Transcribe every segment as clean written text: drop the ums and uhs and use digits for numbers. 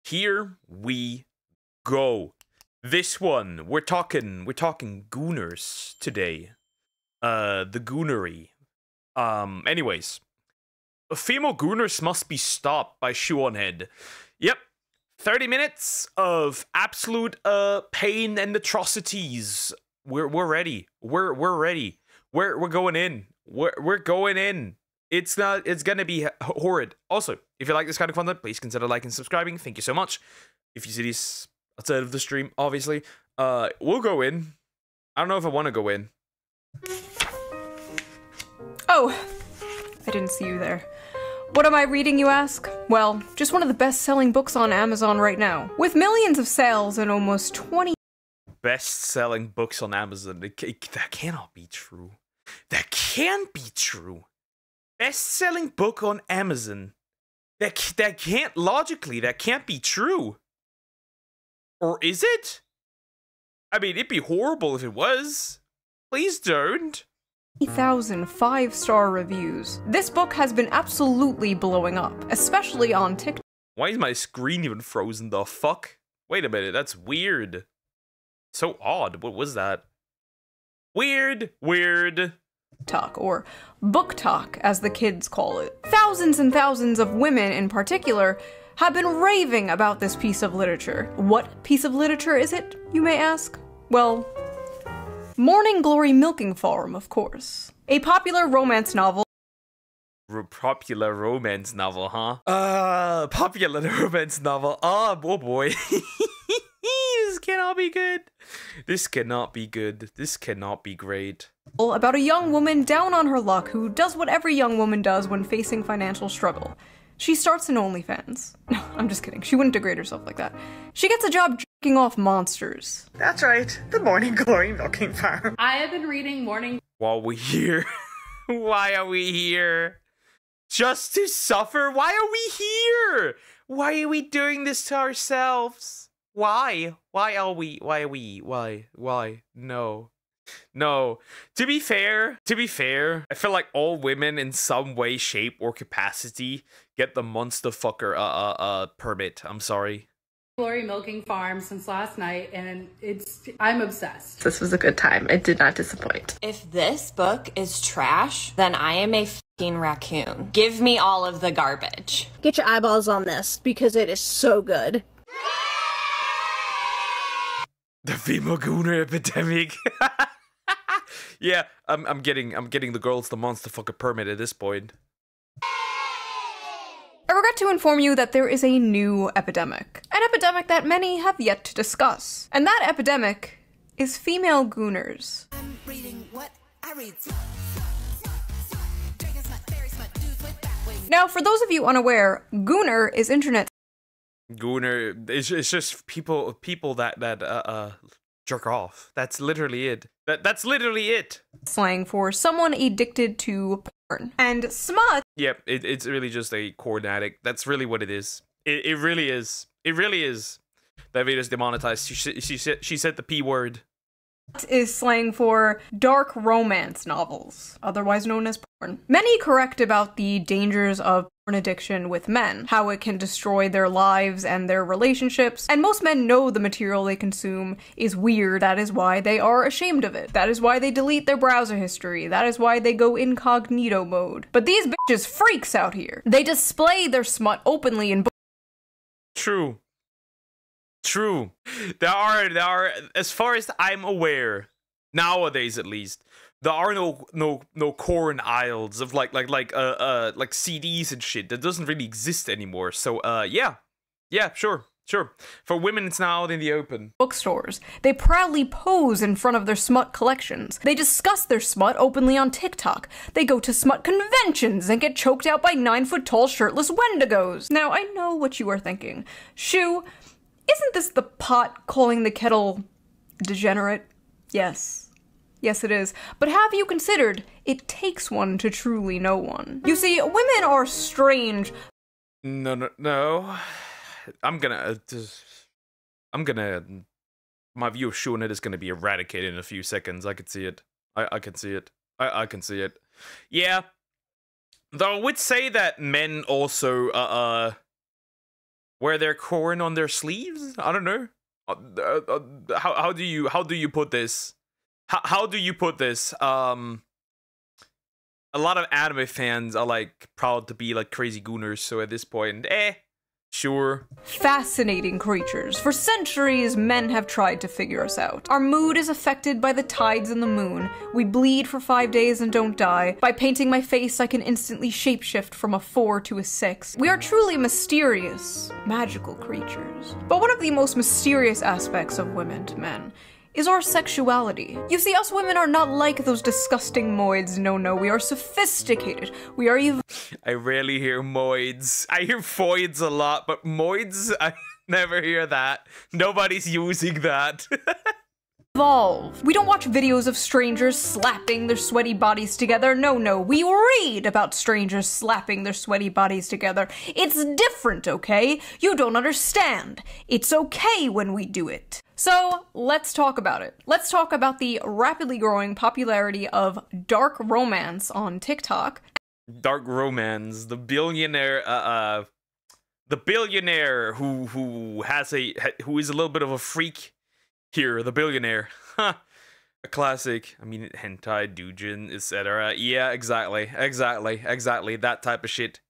here we go. This one, we're talking Gooners today. The Goonery. Anyways. Female Gooners must be stopped by ShoeOnHead. Yep. 30 minutes of absolute pain and atrocities. We're ready. We're ready. We're going in. We're going in. It's gonna be horrid. Also, if you like this kind of content, please consider liking and subscribing. Thank you so much. If you see this outside of the stream, obviously, we'll go in. I don't know if I want to go in. Oh, I didn't see you there. What am I reading, you ask? Well, just one of the best-selling books on Amazon right now, with millions of sales and almost 20 best-selling books on Amazon. That cannot be true. That can't be true. Best-selling book on Amazon. That can't, logically, that can't be true. Or is it? I mean, it'd be horrible if it was. Please don't. 3,000 5-star reviews. This book has been absolutely blowing up, especially on TikTok. Why is my screen even frozen? The fuck? Wait a minute, that's weird. So odd. What was that? Weird. Or book talk, as the kids call it. Thousands and thousands of women in particular have been raving about this piece of literature. What piece of literature is it, you may ask? Well, Morning Glory Milking Farm, of course. A popular romance novel. Popular romance novel, huh? Popular romance novel. Oh boy. This cannot be good. This cannot be good. This cannot be great. About a young woman down on her luck who does what every young woman does when facing financial struggle. She starts an OnlyFans. No, I'm just kidding. She wouldn't degrade herself like that. She gets a job jerking off monsters. That's right. The Morning Glory Milking Farm. I have been reading Morning... While we're here. Why are we here? Just to suffer? Why are we here? Why are we doing this to ourselves? Why? Why are we? Why? No. No. To be fair, I feel like all women in some way, shape, or capacity get the monster fucker permit. I'm sorry. Glory Milking Farm since last night, and I'm obsessed. This was a good time. It did not disappoint. If this book is trash, then I am a fucking raccoon. Give me all of the garbage. Get your eyeballs on this, because it is so good. The female Gooner epidemic. Yeah, I'm getting the girls the monster fucker permit at this point. I regret to inform you that there is a new epidemic. An epidemic that many have yet to discuss. And that epidemic is female Gooners. I'm reading what I read. Now, for those of you unaware, Gooner is internet. Gooner, it's just people that jerk off. That's literally it. That's literally it. Slang for someone addicted to porn. And smut. Yep, it's really just a corn addict. That's really what it is. It really is. It really is. That video's demonetized. She said the P word. Is slang for dark romance novels, otherwise known as porn. Many correct about the dangers of porn addiction with men, how it can destroy their lives and their relationships, and most men know the material they consume is weird. That is why they are ashamed of it. That is why they delete their browser history. That is why they go incognito mode. But these bitches freaks out here. They display their smut openly in True. There are, as far as I'm aware, nowadays at least, there are no corn aisles of like CDs and shit. That doesn't really exist anymore. So yeah, sure. For women, it's now out in the open. Bookstores. They proudly pose in front of their smut collections. They discuss their smut openly on TikTok. They go to smut conventions and get choked out by 9-foot-tall shirtless wendigos. Now, I know what you are thinking. Shoo, isn't this the pot calling the kettle degenerate? Yes. Yes, it is. But have you considered it takes one to truly know one? You see, women are strange. No. I'm gonna, my view of ShoeOnHead is gonna be eradicated in a few seconds. I can see it. I can see it. I can see it. Yeah. Though I would say that men also, wear their corn on their sleeves. I don't know. How do you put this? How do you put this? A lot of anime fans are like proud to be like crazy gooners, so at this point, sure. Fascinating creatures. For centuries, men have tried to figure us out. Our mood is affected by the tides and the moon. We bleed for 5 days and don't die. By painting my face, I can instantly shapeshift from a 4 to a 6. We are truly mysterious, magical creatures. But one of the most mysterious aspects of women to men is our sexuality. You see, us women are not like those disgusting moids. No, we are sophisticated. We are I rarely hear moids. I hear foids a lot, but moids, I never hear that. Nobody's using that. evolved. We don't watch videos of strangers slapping their sweaty bodies together. No, we read about strangers slapping their sweaty bodies together. It's different, okay? You don't understand. It's okay when we do it. So, let's talk about it. Let's talk about the rapidly growing popularity of dark romance on TikTok. Dark romance, the billionaire who is a little bit of a freak here, the billionaire. A classic. I mean, hentai, doujin, etc. Yeah, exactly, that type of shit.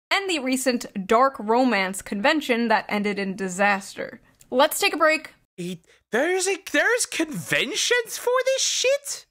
And the recent dark romance convention that ended in disaster. Let's take a break. There's conventions for this shit?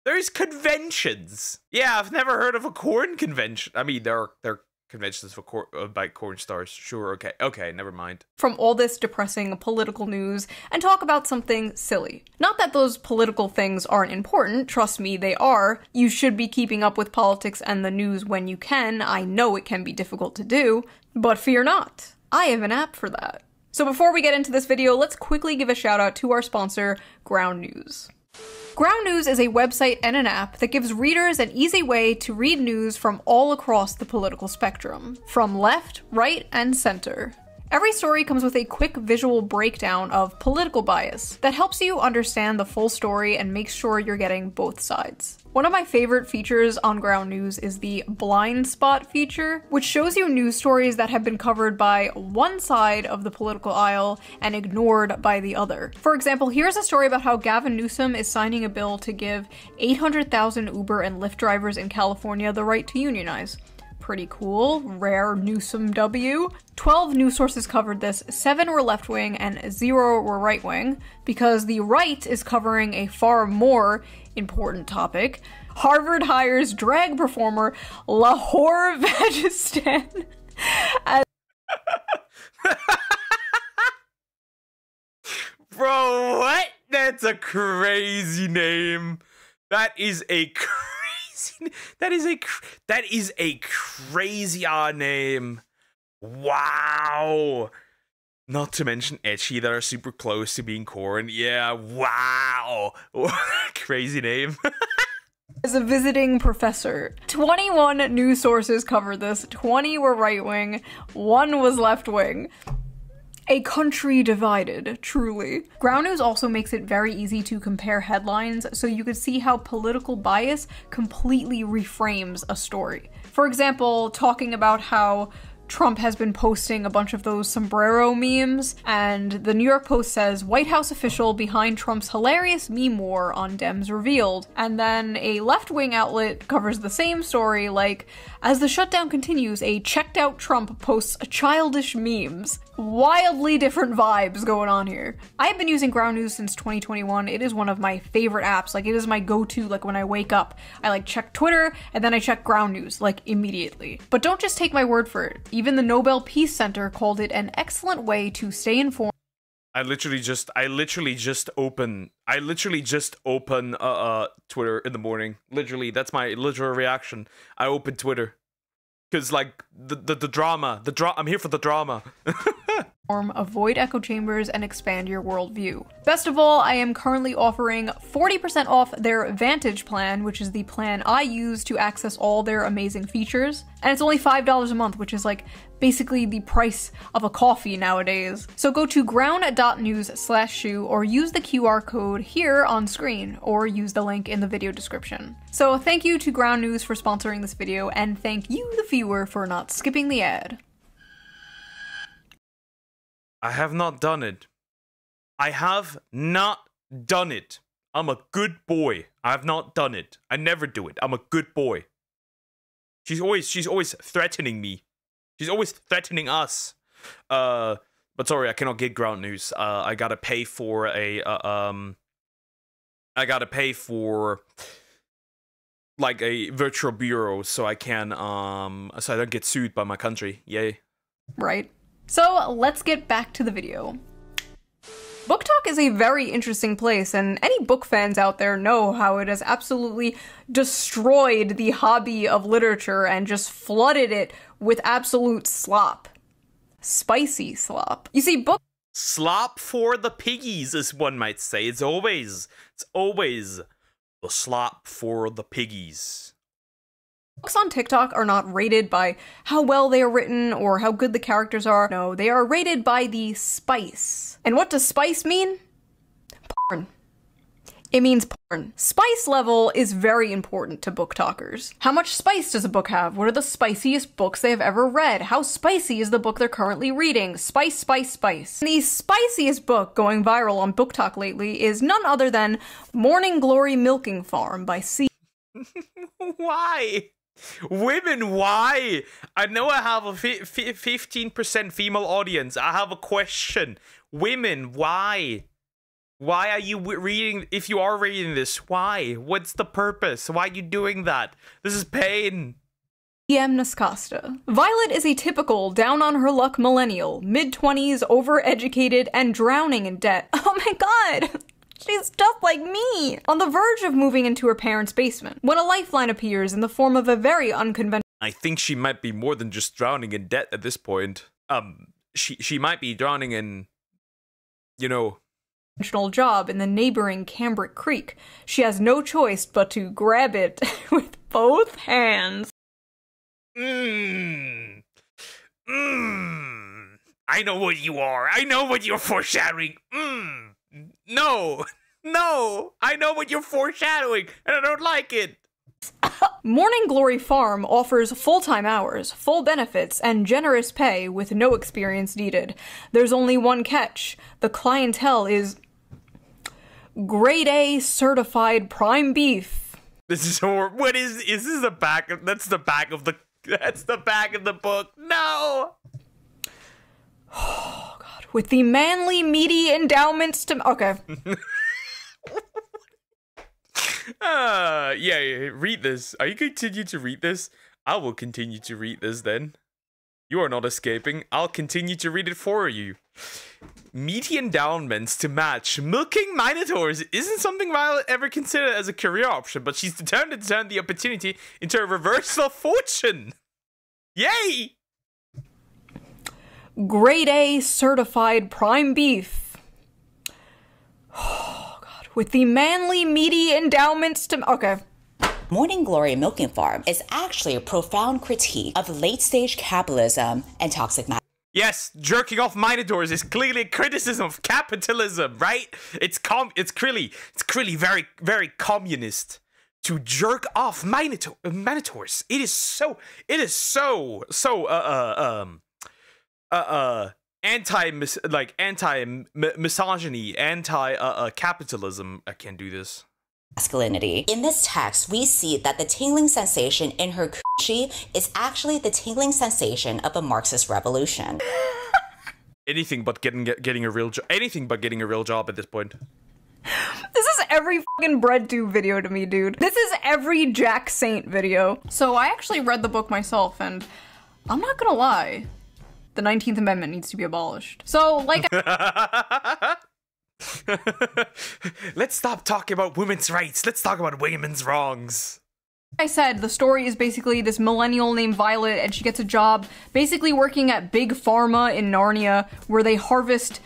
There's conventions. Yeah, I've never heard of a corn convention. I mean, there are conventions for by corn stars. Sure, okay, never mind. From all this depressing political news and talk about something silly. Not that those political things aren't important, trust me, they are. You should be keeping up with politics and the news when you can. I know it can be difficult to do, but fear not. I have an app for that. So before we get into this video, let's quickly give a shout out to our sponsor, Ground News. Ground News is a website and an app that gives readers an easy way to read news from all across the political spectrum, from left, right, and center. Every story comes with a quick visual breakdown of political bias that helps you understand the full story and makes sure you're getting both sides. One of my favorite features on Ground News is the blind spot feature, which shows you news stories that have been covered by one side of the political aisle and ignored by the other. For example, here's a story about how Gavin Newsom is signing a bill to give 800,000 Uber and Lyft drivers in California the right to unionize. Pretty cool. Rare Newsom W. 12 news sources covered this, 7 were left-wing and 0 were right-wing, because the right is covering a far more important topic. Harvard hires drag performer Lahore Vagistan as Bro, what? That's a crazy name. That is a crazy name. Wow. Not to mention etchy that are super close to being corn. Yeah, wow. Crazy name. as a visiting professor. 21 news sources covered this, 20 were right-wing, 1 was left-wing. A country divided, truly. Ground News also makes it very easy to compare headlines, so you can see how political bias completely reframes a story. For example, talking about how Trump has been posting a bunch of those sombrero memes, and the New York Post says, White House official behind Trump's hilarious meme war on Dems revealed. And then a left-wing outlet covers the same story, like, as the shutdown continues, a checked-out Trump posts childish memes. Wildly different vibes going on here. I have been using Ground News since 2021. It is one of my favorite apps. Like, it is my go-to, like, when I wake up. I, like, check Twitter, and then I check Ground News, like, immediately. But don't just take my word for it. Even the Nobel Peace Center called it an excellent way to stay informed. I literally just open Twitter in the morning. Literally, that's my literal reaction. I open Twitter. Cause like the drama, I'm here for the drama. Avoid echo chambers and expand your worldview. Best of all, I am currently offering 40% off their Vantage plan, which is the plan I use to access all their amazing features. And it's only $5 a month, which is like basically the price of a coffee nowadays. So go to ground.news/shoe or use the QR code here on screen, or use the link in the video description. So thank you to Ground News for sponsoring this video, and thank you, the viewer, for not skipping the ad. I have not done it. I have not done it. I'm a good boy. I have not done it. I never do it. I'm a good boy. She's always threatening me. She's always threatening us. But sorry, I cannot get ground news. I gotta pay for a I gotta pay for like a virtual bureau so I can so I don't get sued by my country. Yay. Right. So let's get back to the video. Book Talk is a very interesting place, and any book fans out there know how it has absolutely destroyed the hobby of literature and just flooded it with absolute slop. Spicy slop. You see, slop for the piggies, as one might say. It's always the slop for the piggies. Books on TikTok are not rated by how well they are written or how good the characters are. No, they are rated by the spice. And what does spice mean? Porn. It means porn. Spice level is very important to book talkers. How much spice does a book have? What are the spiciest books they have ever read? How spicy is the book they're currently reading? Spice, spice, spice. And the spiciest book going viral on Book Talk lately is none other than Morning Glory Milking Farm by C. Why? Women, why? I know I have a 15% female audience. I have a question. Women, why? Why are you reading, if you are reading this, why? What's the purpose? Why are you doing that? This is pain. E.M. Nascosta. Violet is a typical down-on-her-luck millennial, mid-20s, overeducated, and drowning in debt. Oh my god! She's just like me! On the verge of moving into her parents' basement, when a lifeline appears in the form of a very unconventional— I think she might be more than just drowning in debt at this point. She might be drowning in, you know, job in the neighboring Cambric Creek. She has no choice but to grab it with both hands. I know what you are. I know what you're foreshadowing. No, I know what you're foreshadowing, and I don't like it. Morning Glory Farm offers full-time hours, full benefits, and generous pay with no experience needed. There's only one catch. The clientele is grade A certified prime beef. This is horrible. What is this the back of, that's the back of the book. No. Oh god. With the manly meaty endowments to— okay. Yeah, read this. Are you continue to read this? I will continue to read this then. You are not escaping. I'll continue to read it for you. Meaty endowments to match milking minotaurs isn't something Violet ever considered as a career option, but she's determined to turn the opportunity into a reversal of fortune. Yay! Grade A certified prime beef. Oh god. With the manly meaty endowments to— okay. Morning Glory Milking Farm is actually a profound critique of late-stage capitalism and toxic masculinity. Yes, jerking off minotaurs is clearly a criticism of capitalism, right? It's clearly very, very communist to jerk off minotaurs. It is so anti-misogyny, anti-capitalism. I can't do this. Masculinity. In this text, we see that the tingling sensation in her coochie is actually the tingling sensation of a Marxist revolution. Anything but getting a real job. Anything but getting a real job at this point. This is every fucking BreadTube video to me, dude. This is every Jack Saint video. So I actually read the book myself, and I'm not gonna lie, the 19th Amendment needs to be abolished. So, like— let's stop talking about women's rights. Let's talk about women's wrongs. I said, the story is basically this millennial named Violet, and she gets a job basically working at Big Pharma in Narnia, where they harvest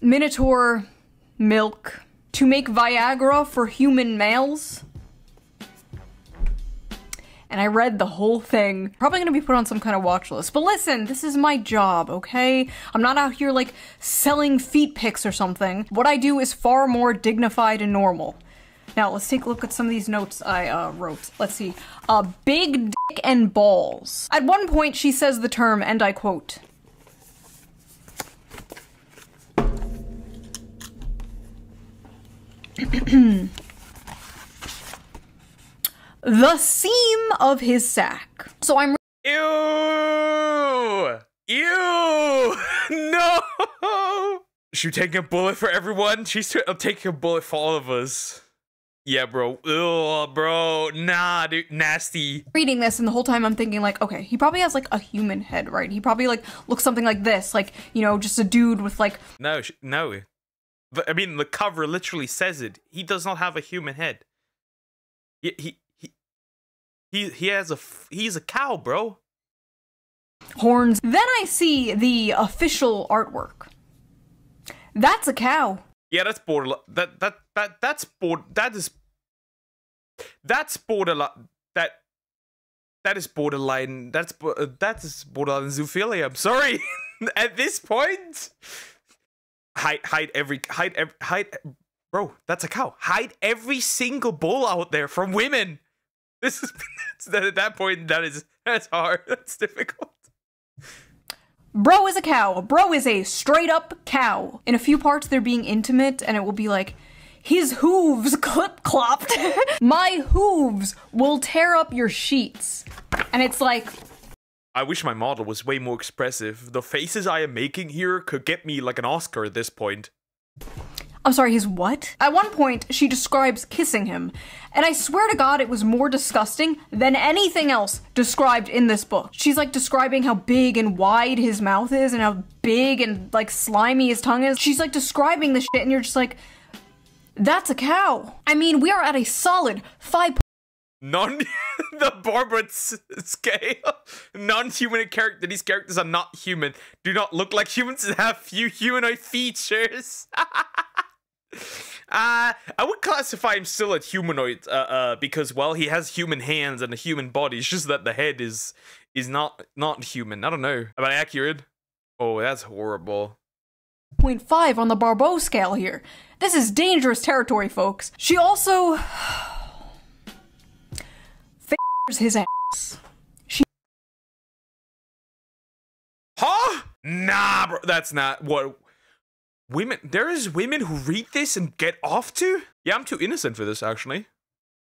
minotaur milk to make Viagra for human males. And I read the whole thing. Probably gonna be put on some kind of watch list. But listen, this is my job, okay? I'm not out here, like, selling feet pics or something. What I do is far more dignified and normal. Now, let's take a look at some of these notes I wrote. Let's see. Big dick and balls. At one point, she says the term, and I quote, The seam of his sack. So I'm Ew! Ew! No! She's taking a bullet for everyone. She's taking a bullet for all of us. Yeah, bro. Ugh, bro. Nah, dude. Nasty. reading this, and the whole time I'm thinking, like, okay, he probably has, like, a human head, right? He probably, like, looks something like this. Like, you know, just a dude with, like... No, no. I mean, the cover literally says it. He does not have a human head. He's a cow, bro. horns. Then I see the official artwork. That's a cow. Yeah, that's borderline. That's borderline. That is borderline. That's borderline zoophilia. I'm sorry. At this point, hide every, bro. That's a cow. Hide every single bull out there from women. This is at that point. That's hard. That's difficult. Bro is a cow. Bro is a straight up cow. In a few parts, they're being intimate, and it will be like, his hooves clip-clopped. My hooves will tear up your sheets. And it's like... I wish my model was way more expressive. The faces I am making here could get me like an Oscar at this point. I'm sorry, his what? At one point, she describes kissing him, and I swear to God it was more disgusting than anything else described in this book. She's like describing how big and wide his mouth is and how big and like slimy his tongue is. She's like describing the shit and you're just like, that's a cow. I mean, we are at a solid 5. The Barbara scale. Non-human character. These characters are not human. Do not look like humans and have few humanoid features. I would classify him still as humanoid, because, well, he has human hands and a human body. It's just that the head is not human. I don't know. Am I accurate? Oh, that's horrible. 0.5 on the Barbeau scale here. This is dangerous territory, folks. She also... f***ers his ass. Huh? Nah, bro. That's not what... Women, there is women who read this and get off to? Yeah, I'm too innocent for this, actually.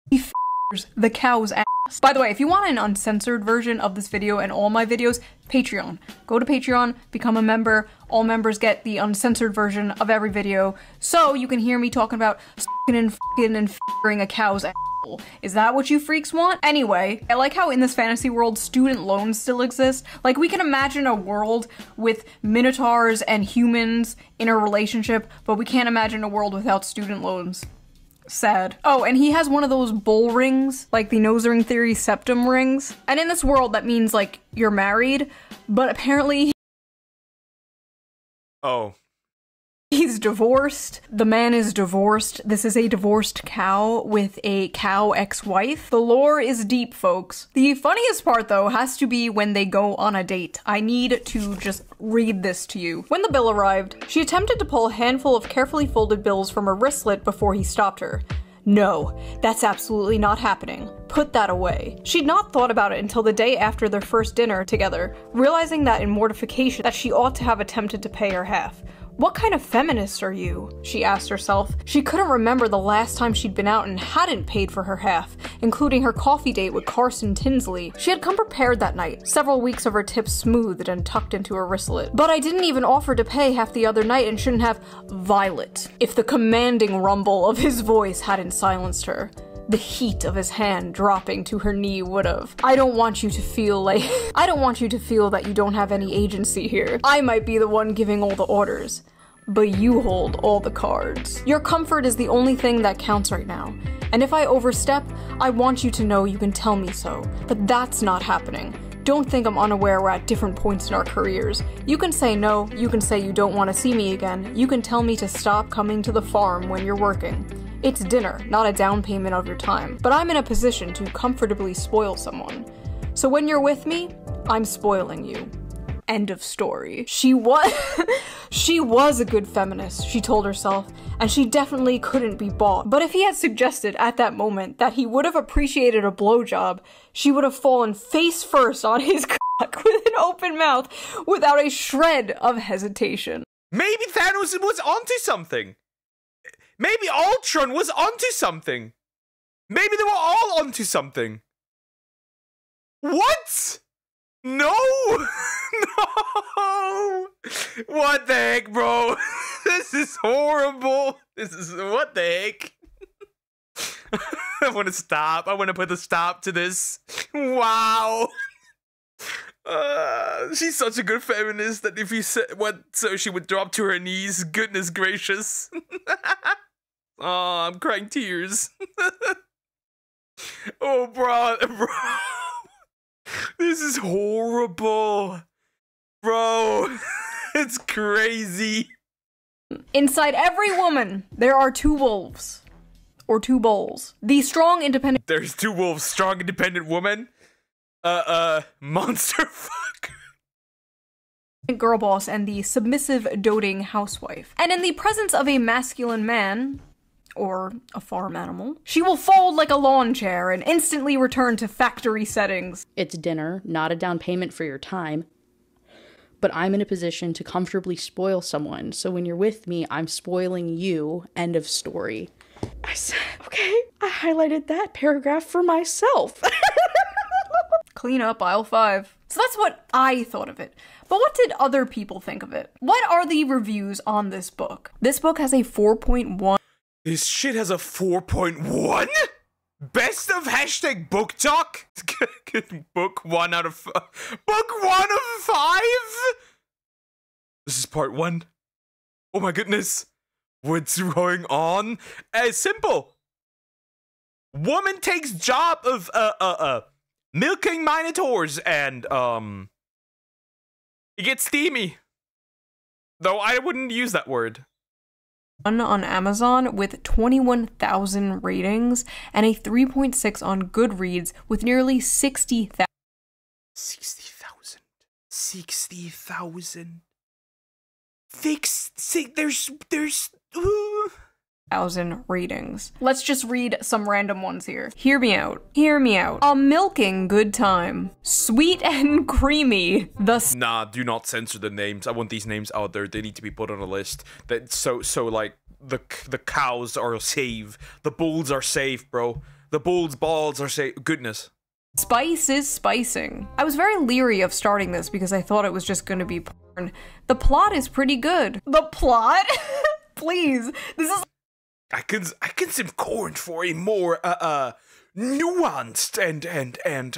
He f***ers the cow's ass. By the way, if you want an uncensored version of this video and all my videos, Patreon. Go to Patreon, become a member. All members get the uncensored version of every video, so you can hear me talking about s***ing and f***ing and f***ing a cow's ass. Is that what you freaks want? Anyway, I like how in this fantasy world, student loans still exist. Like, we can imagine a world with minotaurs and humans in a relationship, but we can't imagine a world without student loans. Sad. Oh, and he has one of those bull rings, like the nose ring theory septum rings. And in this world, that means, like, you're married, but apparently... Oh. He's divorced. The man is divorced. This is a divorced cow with a cow ex-wife. The lore is deep, folks. The funniest part, though, has to be when they go on a date. I need to just read this to you. When the bill arrived, she attempted to pull a handful of carefully folded bills from her wristlet before he stopped her. No, that's absolutely not happening. Put that away. She'd not thought about it until the day after their first dinner together, realizing that in mortification that she ought to have attempted to pay her half. What kind of feminist are you? She asked herself. She couldn't remember the last time she'd been out and hadn't paid for her half, including her coffee date with Carson Tinsley. She had come prepared that night, several weeks of her tips smoothed and tucked into her wristlet. But I didn't even offer to pay half the other night and shouldn't have Violet, if the commanding rumble of his voice hadn't silenced her. The heat of his hand dropping to her knee would've. I don't want you to feel that you don't have any agency here. I might be the one giving all the orders, but you hold all the cards. Your comfort is the only thing that counts right now. And if I overstep, I want you to know you can tell me so. But that's not happening. Don't think I'm unaware we're at different points in our careers. You can say no, you can say you don't want to see me again, you can tell me to stop coming to the farm when you're working. It's dinner, not a down payment of your time, but I'm in a position to comfortably spoil someone. So when you're with me, I'm spoiling you. End of story. She was a good feminist, she told herself, and she definitely couldn't be bought. But if he had suggested at that moment that he would have appreciated a blowjob, she would have fallen face first on his cock with an open mouth without a shred of hesitation. Maybe Thanos was onto something. Maybe Ultron was onto something. Maybe they were all onto something. What? No! No! What the heck, bro? This is horrible. This is, what the heck? I want to stop. I want to put a stop to this. Wow. She's such a good feminist that if you said what, so she would drop to her knees. Goodness gracious. Oh, I'm crying tears. Oh, bro. This is horrible. Bro, it's crazy. Inside every woman, there are two wolves. Or two bulls. The strong, independent— There's two wolves, strong, independent woman. Monster fuck. girl boss and the submissive, doting housewife. And in the presence of a masculine man, or a farm animal, she will fold like a lawn chair and instantly return to factory settings. It's dinner, not a down payment for your time. But I'm in a position to comfortably spoil someone, so when you're with me, I'm spoiling you. End of story. I said, okay, I highlighted that paragraph for myself. Clean up aisle 5. So that's what I thought of it. But what did other people think of it? What are the reviews on this book? This book has a 4.1. This shit has a 4.1? Best of hashtag book talk? Book 1 out of book 1 of 5? This is part 1. Oh my goodness. What's going on? Simple. Woman takes job of milking minotaurs and it gets steamy. Though I wouldn't use that word. On Amazon with 21,000 ratings and a 3.6 on Goodreads with nearly 60,000. 60,000. 60,000. There's 1,000 ratings. Let's just read some random ones here. Hear me out. Hear me out. A milking good time. Sweet and creamy. Nah, do not censor the names. I want these names out there. They need to be put on a list. That so like the cows are safe. The bulls are safe, bro. The bulls' balls are safe. Goodness. Spice is spicing. I was very leery of starting this because I thought it was just gonna be porn. The plot is pretty good. The plot? Please. This is— I can sim corn for a more nuanced and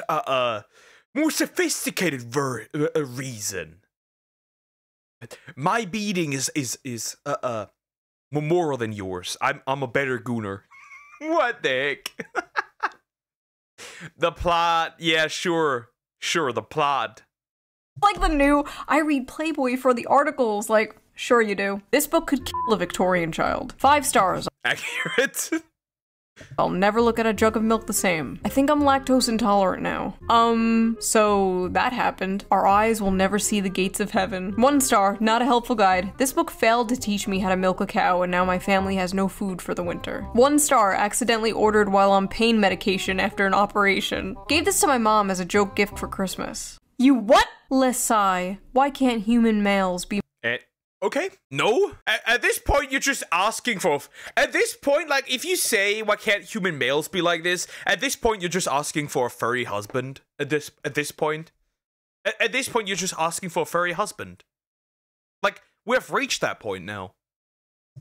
more sophisticated reason. My beating is more moral than yours. I'm a better Gooner. What the heck? The plot, yeah, sure, the plot. like the new I read Playboy for the articles, like, sure you do. This book could kill a Victorian child. 5 stars. Accurate. I'll never look at a jug of milk the same. I think I'm lactose intolerant now. So that happened. Our eyes will never see the gates of heaven. 1 star, not a helpful guide. This book failed to teach me how to milk a cow and now my family has no food for the winter. 1 star, accidentally ordered while on pain medication after an operation. Gave this to my mom as a joke gift for Christmas. You what? Lesai, why can't human males be— Okay, no. At this point, you're just asking for... At this point, like, if you say, why can't human males be like this? At this point, you're just asking for a furry husband. At this point. At this point, you're just asking for a furry husband. Like, we have reached that point now.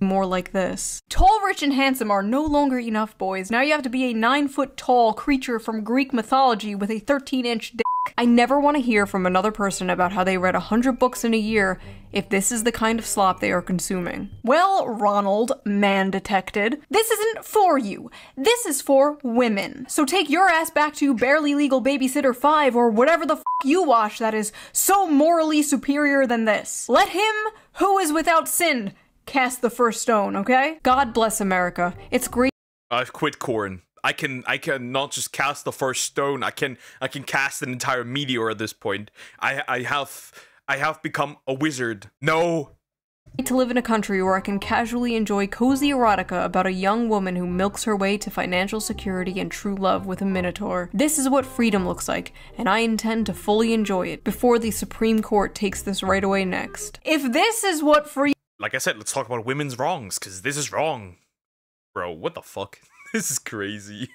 more like this? Tall, rich, and handsome are no longer enough, boys. Now you have to be a 9-foot-tall creature from Greek mythology with a 13-inch dick. I never want to hear from another person about how they read 100 books in a year if this is the kind of slop they are consuming. Well, Ronald, man detected, this isn't for you. This is for women. So take your ass back to Barely Legal Babysitter 5 or whatever the f you watch that is so morally superior than this. Let him who is without sin cast the first stone, okay? God bless America. It's great. I've quit corn. I can not just cast the first stone. I can cast an entire meteor at this point. I have become a wizard. No. To live in a country where I can casually enjoy cozy erotica about a young woman who milks her way to financial security and true love with a minotaur. This is what freedom looks like, and I intend to fully enjoy it before the Supreme Court takes this right away next. If this is what free— Like I said, let's talk about women's wrongs, because this is wrong. Bro, what the fuck? This is crazy.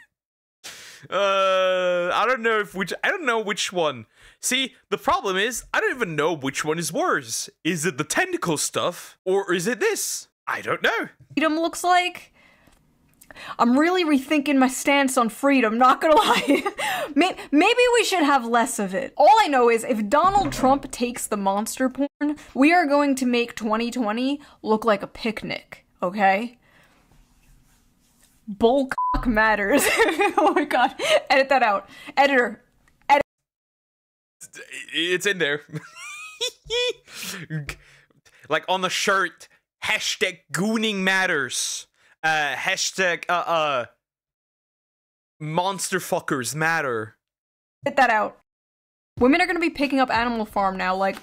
I don't know which one. See, the problem is, I don't even know which one is worse. Is it the tentacle stuff, or is it this? I don't know. Freedom looks like. I'm really rethinking my stance on freedom, not gonna lie. Maybe we should have less of it. All I know is if Donald Trump takes the monster porn, we are going to make 2020 look like a picnic, okay? Bull cock matters. Oh my god. Edit that out. Editor. Edit. It's in there. Like on the shirt, hashtag gooning matters. Hashtag monster fuckers matter. Edit that out. Women are gonna be picking up Animal Farm now, like,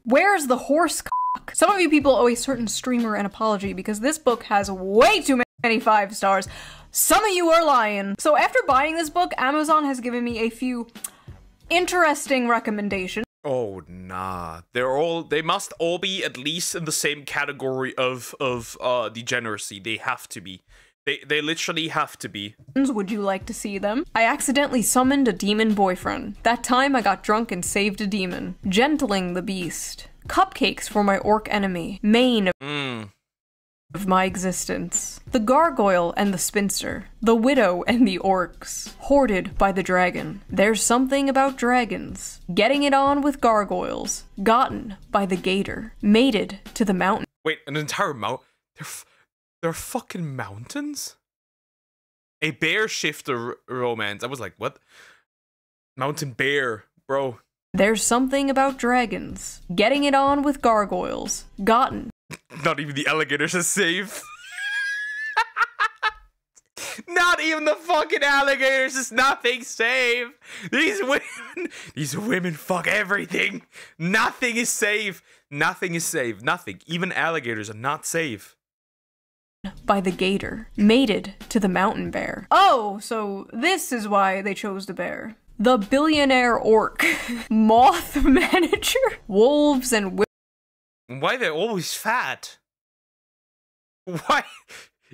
where's the horse cock? Some of you people owe a certain streamer an apology because this book has way too many 5 stars. Some of you are lying. So after buying this book, Amazon has given me a few interesting recommendations. Oh nah, they must all be at least in the same category of degeneracy. They have to be. They literally have to be. Would you like to see them? I accidentally summoned a demon boyfriend. That time I got drunk and saved a demon. Gentling the beast. Cupcakes for my orc enemy. Main of my existence. The gargoyle and the spinster. The widow and the orcs. Hoarded by the dragon. There's something about dragons. Getting it on with gargoyles. Gotten by the gator. Mated to the mountain. Wait, an entire mountain? They're fucking mountains? A bear shifter romance. I was like, what? Mountain bear, bro. There's something about dragons. Getting it on with gargoyles. Gotten. Not even the alligators are safe. Not even the fucking alligators is nothing safe. These women fuck everything. Nothing is safe. Nothing is safe. Nothing. Even alligators are not safe. By the gator. Mated to the mountain bear. Oh, so this is why they chose the bear. The billionaire orc. Moth manager. Wolves and why they're always fat? Why?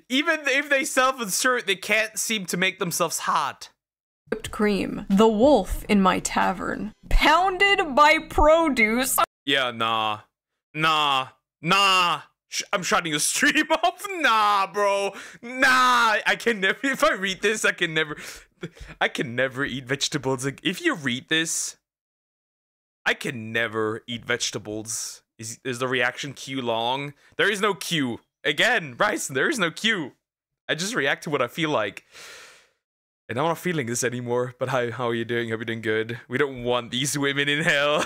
Even if they self-insert, they can't seem to make themselves hot. Whipped cream. The wolf in my tavern. Pounded by produce. Yeah, nah. I'm shutting the stream off. Nah, bro. Nah, I can never. If I read this, I can never eat vegetables. Like, if you read this, I can never eat vegetables. Is the reaction queue long? There is no queue. Again, Bryson, there is no queue. I just react to what I feel like. And I'm not feeling this anymore. But how are you doing? Hope you're doing good. We don't want these women in hell.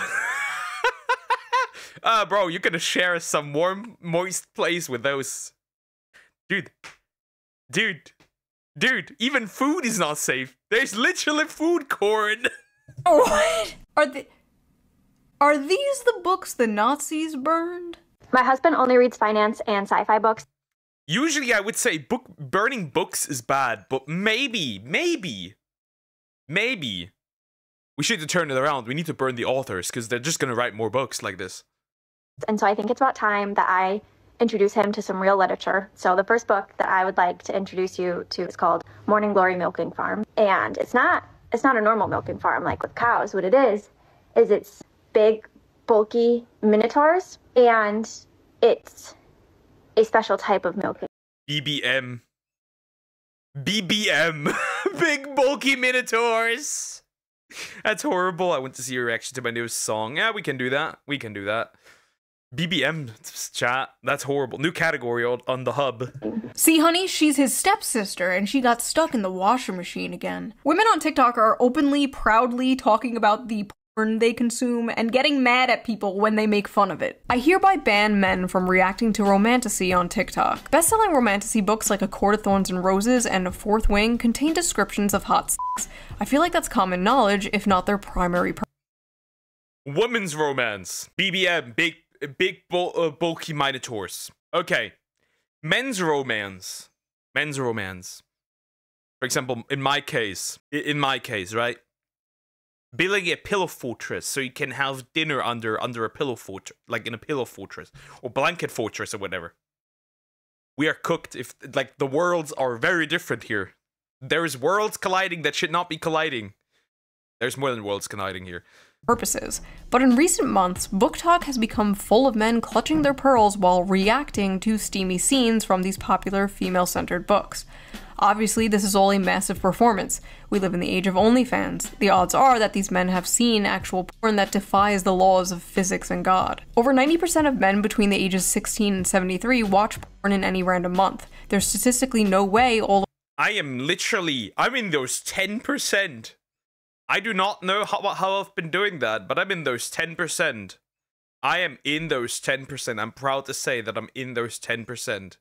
Bro, you're gonna share some warm, moist place with those. Dude, even food is not safe. There's literally food corn. What? Are these the books the Nazis burned? My husband only reads finance and sci-fi books. Usually I would say burning books is bad, but maybe we should turn it around. We need to burn the authors because they're just gonna write more books like this. And so I think it's about time that I introduce him to some real literature. So the first book that I would like to introduce you to is called Morning Glory Milking Farm. And it's not a normal milking farm like with cows. What it is it's big, bulky minotaurs, and it's a special type of milking. BBM. Big bulky minotaurs. That's horrible. I went to see your reaction to my newest song. Yeah, we can do that. BBM chat. That's horrible. New category on the hub. See, honey, she's his stepsister, and she got stuck in the washing machine again. Women on TikTok are openly, proudly talking about the porn they consume and getting mad at people when they make fun of it. I hereby ban men from reacting to romantasy on TikTok. Best-selling romantasy books like A Court of Thorns and Roses and A Fourth Wing contain descriptions of hot sex. I feel like that's common knowledge, if not their primary purpose. Women's romance. BBM. Big bulky minotaurs. Okay. Men's romance. For example, in my case, right? Building a pillow fortress so you can have dinner under a pillow fortress, like in a pillow fortress or blanket fortress or whatever. We are cooked. If like the worlds are very different here. There's worlds colliding that should not be colliding. There's more than worlds colliding here. Purposes. But in recent months, book talk has become full of men clutching their pearls while reacting to steamy scenes from these popular female-centered books. Obviously, this is all a massive performance. We live in the age of OnlyFans. The odds are that these men have seen actual porn that defies the laws of physics and God. Over 90% of men between the ages 16 and 73 watch porn in any random month. There's statistically no way all I'm in those 10%. I do not know how I've been doing that, but I'm in those 10%. I am in those 10%. I'm proud to say that I'm in those 10%.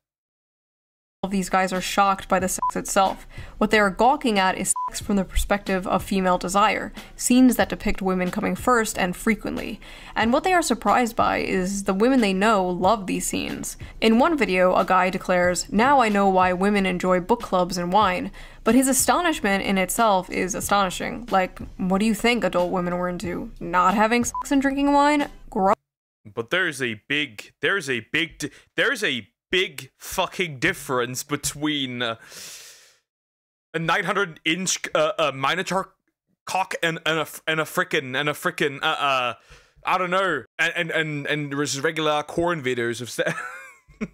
of these guys are shocked by the sex itself. What they are gawking at is sex from the perspective of female desire, scenes that depict women coming first and frequently. And what they are surprised by is the women they know love these scenes. In one video, a guy declares, "Now I know why women enjoy book clubs and wine." But his astonishment in itself is astonishing. Like, what do you think adult women were into? Not having sex and drinking wine? Gross. But there's a big fucking difference between a 900-inch minotaur cock and a frickin' I don't know, and there's regular corn videos of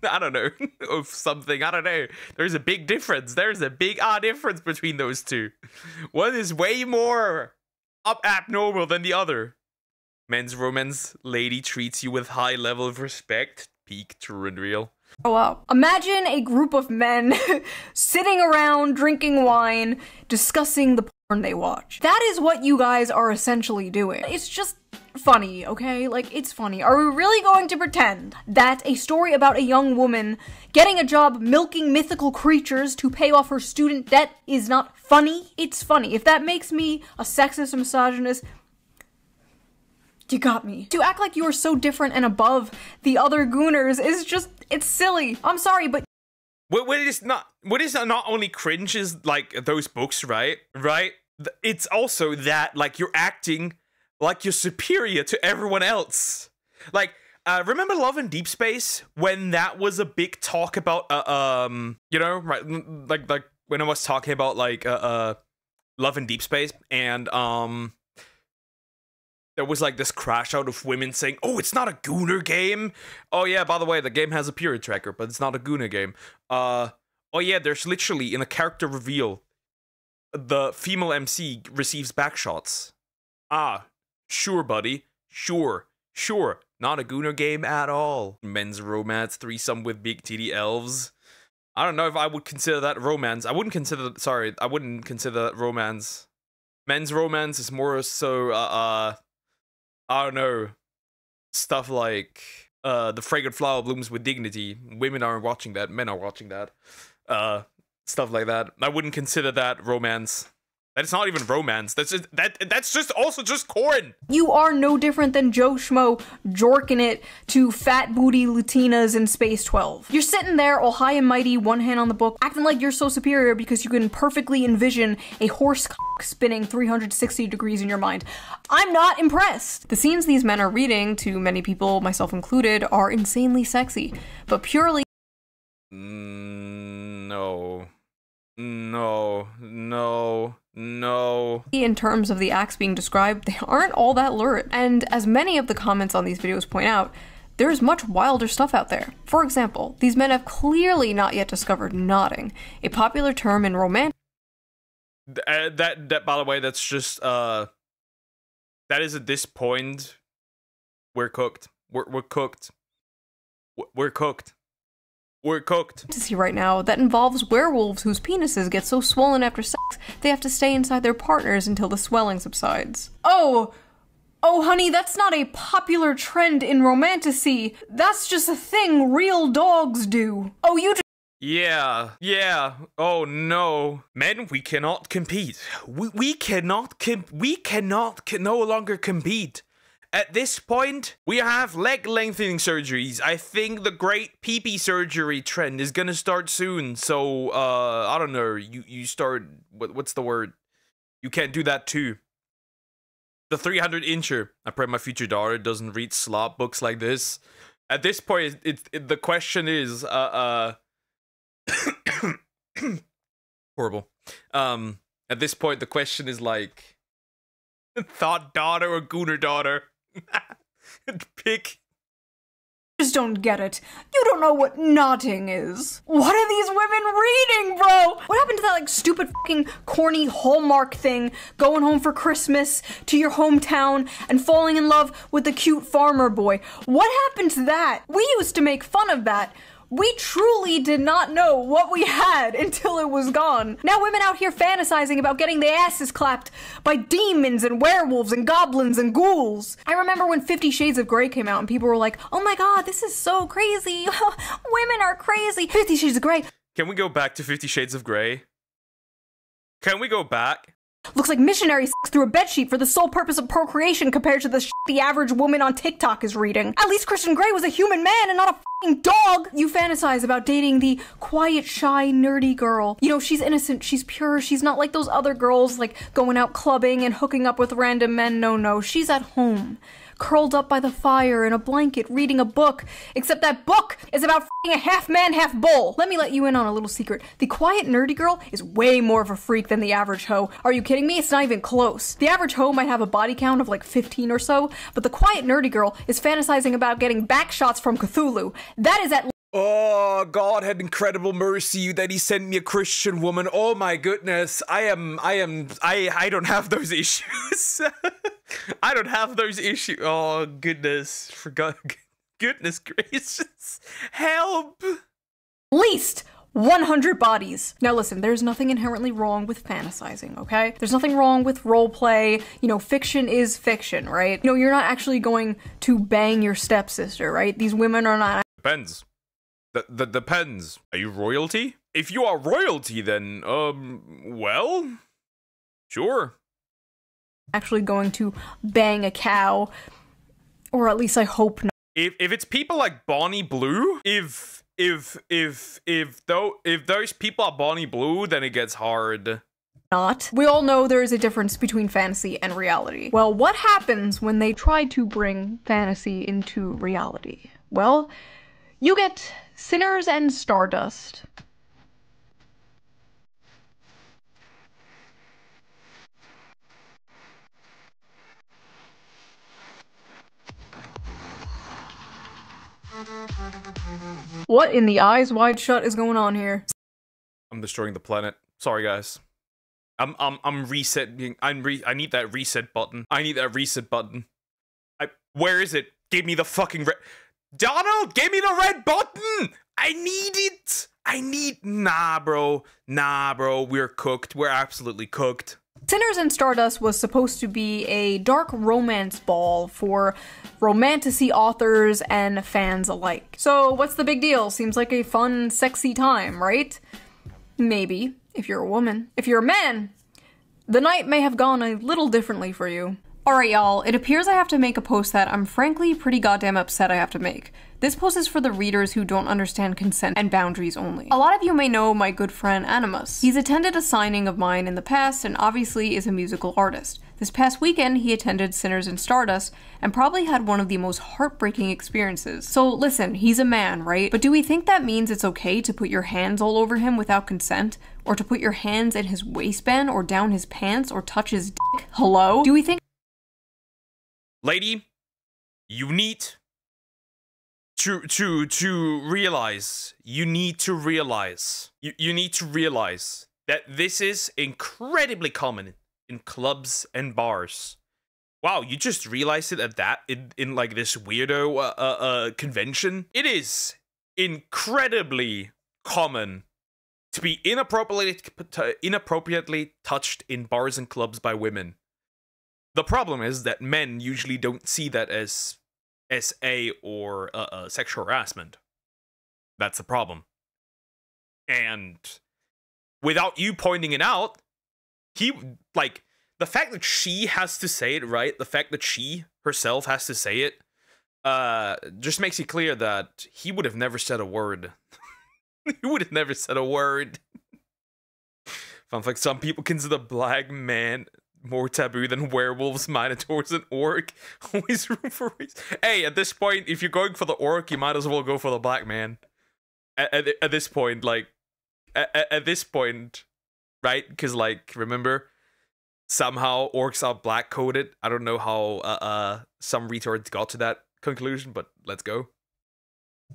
I don't know, of something, I don't know. There's a big difference. There's a big difference between those two. One is way more abnormal than the other. Men's romance, lady treats you with high level of respect. Peak, true and real. Oh wow. Imagine a group of men sitting around drinking wine, discussing the porn they watch. That is what you guys are essentially doing. It's just funny, okay? Like, it's funny. Are we really going to pretend that a story about a young woman getting a job milking mythical creatures to pay off her student debt is not funny? It's funny. If that makes me a sexist and misogynist, you got me. To act like you are so different and above the other Gooners is just, it's silly. I'm sorry, but what is not only cringe is like those books, right? It's also that like you're acting like you're superior to everyone else. Like, remember Love in Deep Space when that was a big talk about you know, right? Like when I was talking about like Love in Deep Space, and there was like this crash out of women saying, "Oh, it's not a Gooner game. Oh yeah, by the way, the game has a period tracker, but it's not a Gooner game." Oh yeah, there's literally in a character reveal, the female MC receives backshots. Sure, buddy. Sure. Not a Gooner game at all. Men's romance, threesome with big titty elves. I don't know if I would consider that romance. I wouldn't consider that romance. Men's romance is more so, I don't know, stuff like, The Fragrant Flower Blooms with Dignity. Women aren't watching that, men are watching that. Stuff like that. I wouldn't consider that romance. That's not even romance. That's just also just corn. you are no different than Joe Schmo jorking it to fat booty Latinas in Space 12. You're sitting there all high and mighty, one hand on the book, acting like you're so superior because you can perfectly envision a horse cock spinning 360 degrees in your mind. I'm not impressed. The scenes these men are reading, to many people, myself included, are insanely sexy, but purely No. in terms of the acts being described, they aren't all that lurid. And as many of the comments on these videos point out, there's much wilder stuff out there. For example, these men have clearly not yet discovered nodding, a popular term in romantic. That by the way, that's just that is at this point, we're cooked. We're cooked. We're cooked. We're cooked. Fantasy right now that involves werewolves whose penises get so swollen after sex they have to stay inside their partners until the swelling subsides. Oh, honey, that's not a popular trend in romantasy. That's just a thing real dogs do. Oh, you just Yeah. Oh no. Men, we cannot compete. We cannot no longer compete. At this point, we have leg lengthening surgeries. I think the great pee-pee surgery trend is gonna start soon. So, I don't know. You start, what's the word? You can't do that too. The 300-incher. I pray my future daughter doesn't read slop books like this. At this point, the question is, Horrible. At this point, the question is like, thought daughter or Gooner daughter? Pick. Just don't get it. You don't know what nodding is. What are these women reading, bro? What happened to that, like, stupid fucking corny Hallmark thing, going home for Christmas to your hometown and falling in love with the cute farmer boy? What happened to that? We used to make fun of that. We truly did not know what we had until it was gone. Now women out here fantasizing about getting their asses clapped by demons and werewolves and goblins and ghouls. I remember when 50 Shades of Grey came out and people were like, oh my god, this is so crazy. Women are crazy. 50 Shades of Grey. Can we go back to 50 Shades of Grey? Can we go back? Looks like missionary sex through a bedsheet for the sole purpose of procreation compared to the shit the average woman on TikTok is reading. At least Christian Grey was a human man and not a fucking dog. You fantasize about dating the quiet, shy, nerdy girl. You know, she's innocent, she's pure, she's not like those other girls, like going out clubbing and hooking up with random men. No, she's at home, curled up by the fire in a blanket, reading a book, except that book is about f***ing a half-man, half-bull. Let me let you in on a little secret. The quiet, nerdy girl is way more of a freak than the average hoe. Are you kidding me? It's not even close. The average hoe might have a body count of like 15 or so, but the quiet, nerdy girl is fantasizing about getting back shots from Cthulhu. That is at Oh, God had incredible mercy that he sent me a Christian woman. Oh my goodness. I don't have those issues. I don't have those issues. Oh, goodness. Goodness gracious. Help. least 100 bodies. Now listen, there's nothing inherently wrong with fantasizing, okay? There's nothing wrong with roleplay. You know, fiction is fiction, right? You know, you're not actually going to bang your stepsister, right? These women are not— Depends. That depends. Are you royalty? If you are royalty, then, well, sure. Actually going to bang a cow, or at least I hope not. If it's people like Bonnie Blue, if those people are Bonnie Blue, then it gets hard. Not. We all know there is a difference between fantasy and reality. Well, what happens when they try to bring fantasy into reality? Well, you get Sinners and Stardust. What in the eyes wide shut is going on here? I'm destroying the planet. Sorry, guys. I'm resetting. I need that reset button. I need that reset button. Where is it? Give me the fucking red. Donald, give me the red button. I need it. Nah, bro. We're cooked. We're absolutely cooked. Sinners and Stardust was supposed to be a dark romance ball for romantasy authors and fans alike. So what's the big deal? Seems like a fun, sexy time, right? Maybe, if you're a woman. If you're a man, the night may have gone a little differently for you. Alright y'all, it appears I have to make a post that I'm frankly pretty goddamn upset I have to make. This post is for the readers who don't understand consent and boundaries only. A lot of you may know my good friend Animus. He's attended a signing of mine in the past and obviously is a musical artist. This past weekend he attended Sinners and Stardust and probably had one of the most heartbreaking experiences. So listen, he's a man, right? But do we think that means it's okay to put your hands all over him without consent? Or to put your hands in his waistband or down his pants or touch his dick? Hello? Do we think— Lady, you need to realize, you need to realize that this is incredibly common in clubs and bars. Wow, you just realized it at that in like this weirdo convention? It is incredibly common to be inappropriately touched in bars and clubs by women. The problem is that men usually don't see that as SA or sexual harassment. That's the problem. And without you pointing it out, the fact that she has to say it, right? The fact that she herself has to say it, just makes it clear that he would have never said a word. He would have never said a word. Sounds like some people consider black men more taboo than werewolves, minotaurs, and orc. Always room for race. Hey, at this point, if you're going for the orc, you might as well go for the black man. At this point, like, At this point, right? Because, like, remember, somehow orcs are black-coded. I don't know how some retards got to that conclusion, but let's go.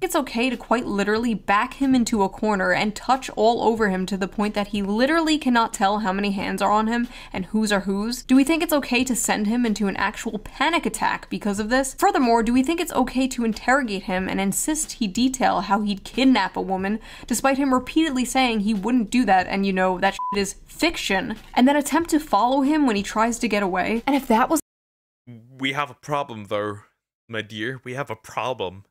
It's okay to quite literally back him into a corner and touch all over him to the point that he literally cannot tell how many hands are on him and whose are whose? Do we think it's okay to send him into an actual panic attack because of this? Furthermore, do we think it's okay to interrogate him and insist he detail how he'd kidnap a woman, despite him repeatedly saying he wouldn't do that and, you know, that shit is fiction, and then attempt to follow him when he tries to get away? And if that was— We have a problem, though, my dear. We have a problem.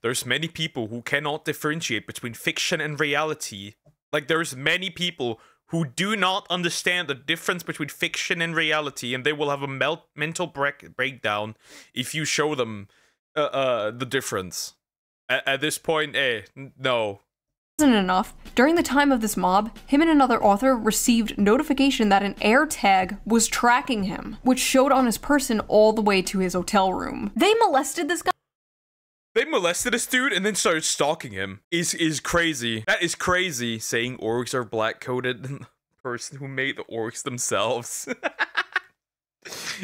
There's many people who cannot differentiate between fiction and reality. Like, there's many people who do not understand the difference between fiction and reality, and they will have a mental breakdown if you show them the difference. At this point, no. Wasn't enough. During the time of this mob, him and another author received notification that an air tag was tracking him, which showed on his person all the way to his hotel room. They molested this guy. They molested this dude and then started stalking him. Is crazy. That is crazy, saying orcs are black-coded than the person who made the orcs themselves.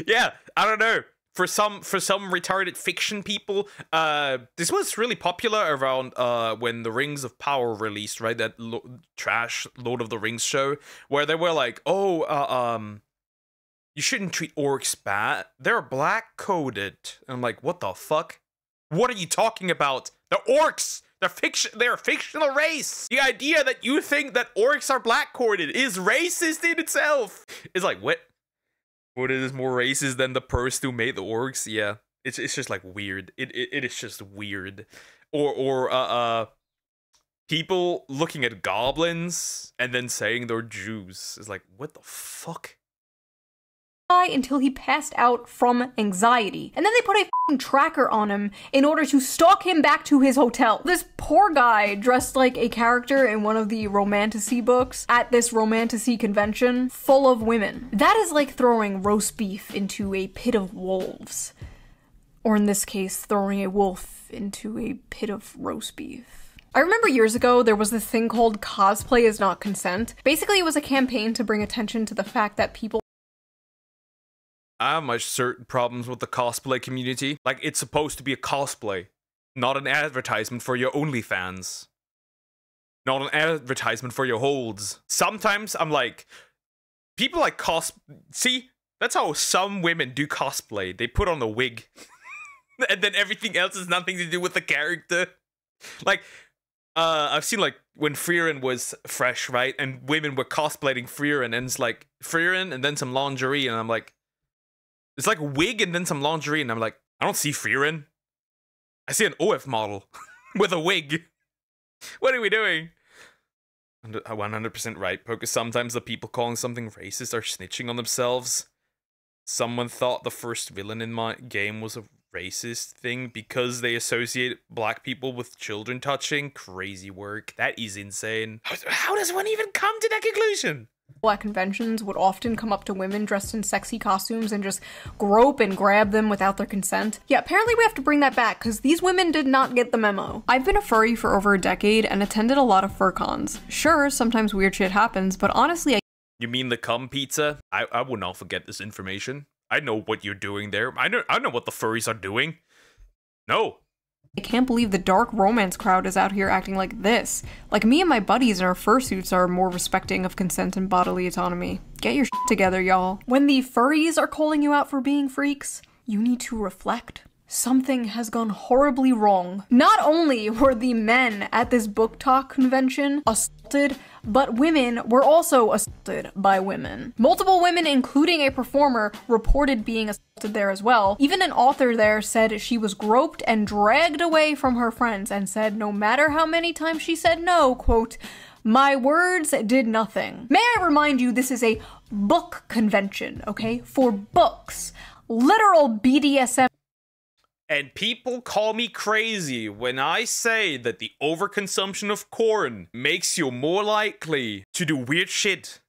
Yeah, I don't know. For some retarded fiction people, this was really popular around when the Rings of Power released, right? That trash Lord of the Rings show, where they were like, oh, you shouldn't treat orcs bad. They're black-coded. And I'm like, what the fuck? What are you talking about? They're orcs! They're a fictional race! The idea that you think that orcs are black-coded is racist in itself! It's like, what? What is more racist than the person who made the orcs? Yeah. It's just like weird. It is just weird. Or people looking at goblins and then saying they're Jews. It's like, what the fuck? Until he passed out from anxiety. And then they put a f***ing tracker on him in order to stalk him back to his hotel. This poor guy dressed like a character in one of the romantasy books at this romantasy convention full of women. That is like throwing roast beef into a pit of wolves. Or in this case, throwing a wolf into a pit of roast beef. I remember years ago there was this thing called cosplay is not consent. Basically it was a campaign to bring attention to the fact that people— I have my certain problems with the cosplay community. Like, it's supposed to be a cosplay, not an advertisement for your OnlyFans. Not an advertisement for your holds. Sometimes I'm like, people like see, that's how some women do cosplay. They put on a wig. And then everything else has nothing to do with the character. Like, I've seen, like, when Frieren was fresh, right? And women were cosplaying Frieren, and it's like, Frieren and then some lingerie, and I'm like, it's like a wig and then some lingerie, and I'm like, I don't see Frieren. I see an OF model with a wig. What are we doing? 100% right, because sometimes the people calling something racist are snitching on themselves. Someone thought the first villain in my game was a racist thing because they associate black people with children touching. Crazy work. That is insane. How does one even come to that conclusion? At conventions would often come up to women dressed in sexy costumes and just grope and grab them without their consent. Yeah, apparently we have to bring that back because these women did not get the memo. I've been a furry for over a decade and attended a lot of fur cons. Sure, sometimes weird shit happens, but honestly, You mean the cum pizza? I will not forget this information. I know what you're doing there. I know what the furries are doing. No. I can't believe the dark romance crowd is out here acting like this. Like, me and my buddies in our fursuits are more respecting of consent and bodily autonomy. Get your shit together, y'all. When the furries are calling you out for being freaks, you need to reflect. Something has gone horribly wrong. Not only were the men at this book talk convention assaulted, but women were also assaulted by women. Multiple women, including a performer, reported being assaulted there as well. Even an author there said she was groped and dragged away from her friends and said no matter how many times she said no, quote, "My words did nothing." May I remind you, this is a book convention, okay? For books. Literal BDSM. And people call me crazy when I say that the overconsumption of corn makes you more likely to do weird shit.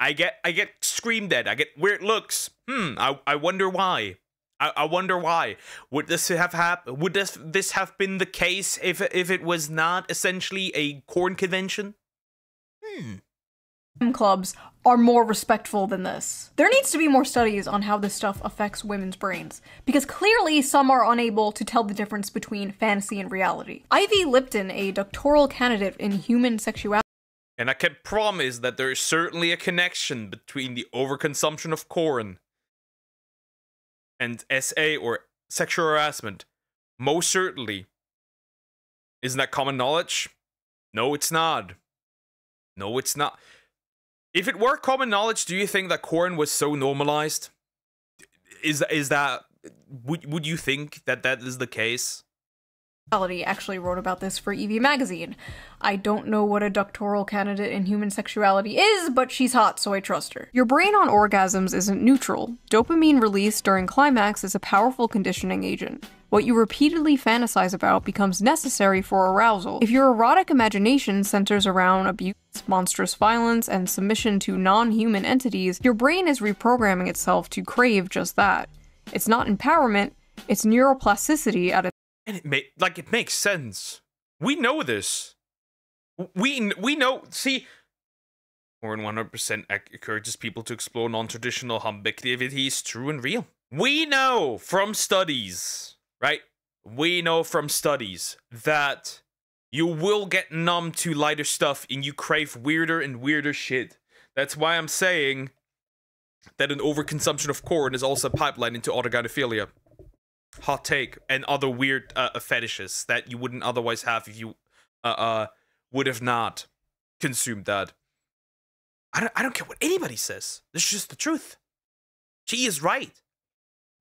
I get screamed at. I get weird looks. I wonder why. I wonder why. Would this have Would this have been the case if it was not essentially a corn convention? Clubs are more respectful than this. There needs to be more studies on how this stuff affects women's brains, because clearly some are unable to tell the difference between fantasy and reality. Ivy Lipton, a doctoral candidate in human sexuality, and I can promise that there is certainly a connection between the overconsumption of corn and SA or sexual harassment. Most certainly. Isn't that common knowledge? No, it's not. No, it's not. If it were common knowledge, do you think that corn was so normalized? Is that would you think that that is the case? actually wrote about this for EV magazine. I don't know what a doctoral candidate in human sexuality is, but she's hot, so I trust her. Your brain on orgasms isn't neutral. Dopamine release during climax is a powerful conditioning agent. What you repeatedly fantasize about becomes necessary for arousal. If your erotic imagination centers around abuse, monstrous violence, and submission to non-human entities, your brain is reprogramming itself to crave just that. It's not empowerment, it's neuroplasticity at its and it makes sense. We know this. We know. See, more than 100% encourages people to explore non-traditional hum activities, true and real. We know from studies, right? We know from studies that you will get numb to lighter stuff and you crave weirder and weirder shit. That's why I'm saying that an overconsumption of corn is also a pipeline into autogynephilia. Hot take. And other weird fetishes that you wouldn't otherwise have if you would have not consumed that. I don't care what anybody says. This is just the truth. She is right.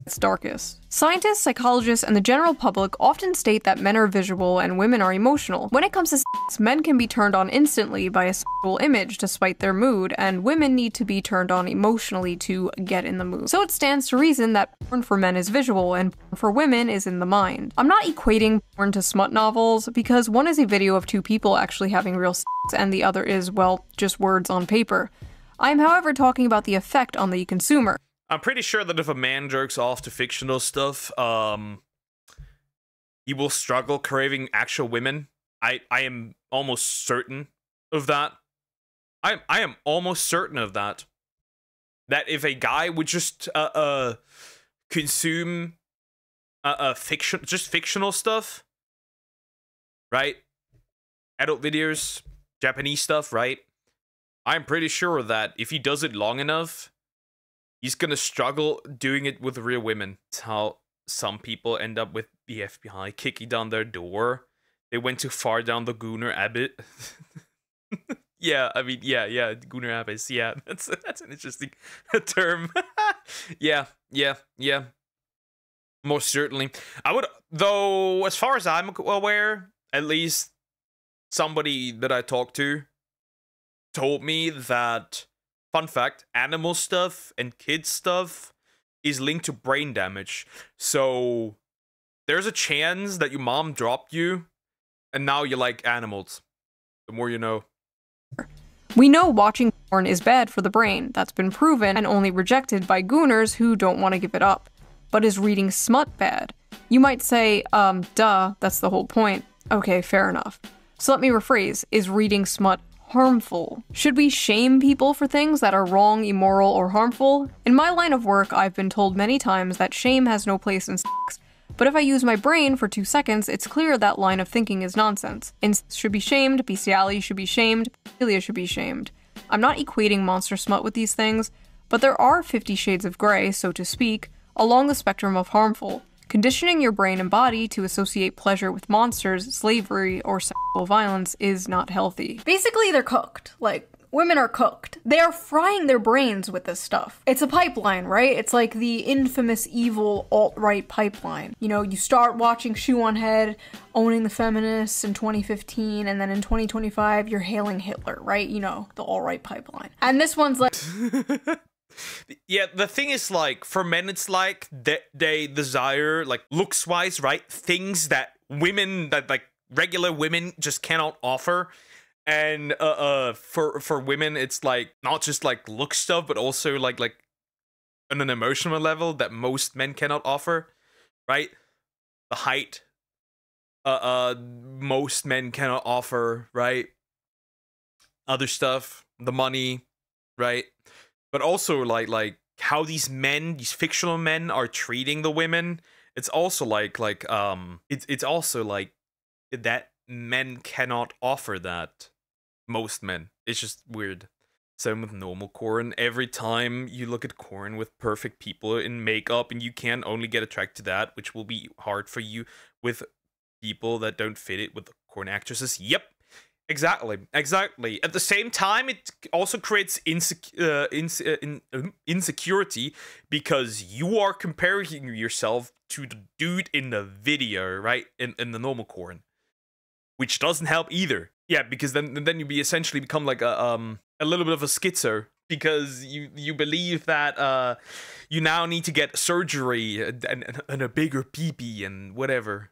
its darkest. Scientists, psychologists, and the general public often state that men are visual and women are emotional. When it comes to sex, men can be turned on instantly by a sexual image despite their mood, and women need to be turned on emotionally to get in the mood. So it stands to reason that porn for men is visual and porn for women is in the mind. I'm not equating porn to smut novels, because one is a video of two people actually having real sex, and the other is, well, just words on paper. I am, however, talking about the effect on the consumer. I'm pretty sure that if a man jerks off to fictional stuff, he will struggle craving actual women. I am almost certain of that. I am almost certain of that. That if a guy would just consume fictional stuff, right? Adult videos, Japanese stuff, right? I'm pretty sure that if he does it long enough, he's gonna struggle doing it with real women. It's how some people end up with the FBI kicking down their door. They went too far down the Gooner Abbott. Yeah, I mean, yeah, Gooner Abbott. Yeah, that's an interesting term. yeah. Most certainly. I would, though, as far as I'm aware, at least somebody that I talked to told me that, fun fact, animal stuff and kids stuff is linked to brain damage. So there's a chance that your mom dropped you and now you like animals. The more you know. We know watching porn is bad for the brain. That's been proven and only rejected by gooners who don't want to give it up. But is reading smut bad? You might say, duh, that's the whole point. Okay, fair enough. So let me rephrase, is reading smut harmful? Should we shame people for things that are wrong, immoral, or harmful? In my line of work, I've been told many times that shame has no place in sex. But if I use my brain for 2 seconds, it's clear that line of thinking is nonsense. Incest should be shamed, bestiality should be shamed, pedophilia should be shamed. I'm not equating monster smut with these things, but there are 50 shades of gray, so to speak, along the spectrum of harmful. Conditioning your brain and body to associate pleasure with monsters, slavery, or sexual violence is not healthy. Basically, they're cooked. Like, women are cooked. They are frying their brains with this stuff. It's a pipeline, right? It's like the infamous evil alt-right pipeline. You know, you start watching ShoeOnHead, owning the feminists in 2015, and then in 2025, you're hailing Hitler, right? You know, the alt-right pipeline. And this one's like... Yeah, the thing is, like, for men, it's like they desire, like, looks-wise, right? Things that women, that, like, regular women just cannot offer. And, for women, it's, like, not just, like, look stuff, but also, like, on an emotional level that most men cannot offer, right? The height, most men cannot offer, right? Other stuff, the money, right? But also like how these men, these fictional men, are treating the women. It's also it's also like that men cannot offer that. Most men. It's just weird. Same with normal Corn. Every time you look at Corn with perfect people in makeup, and you can only get attracted to that, which will be hard for you with people that don't fit it with Corn actresses. Yep. Exactly. At the same time, it also creates insecurity because you are comparing yourself to the dude in the video, right? In the normal Corn, which doesn't help either. Yeah, because then you essentially become like a little bit of a schizo, because you believe that you now need to get surgery and a bigger pee-pee and whatever.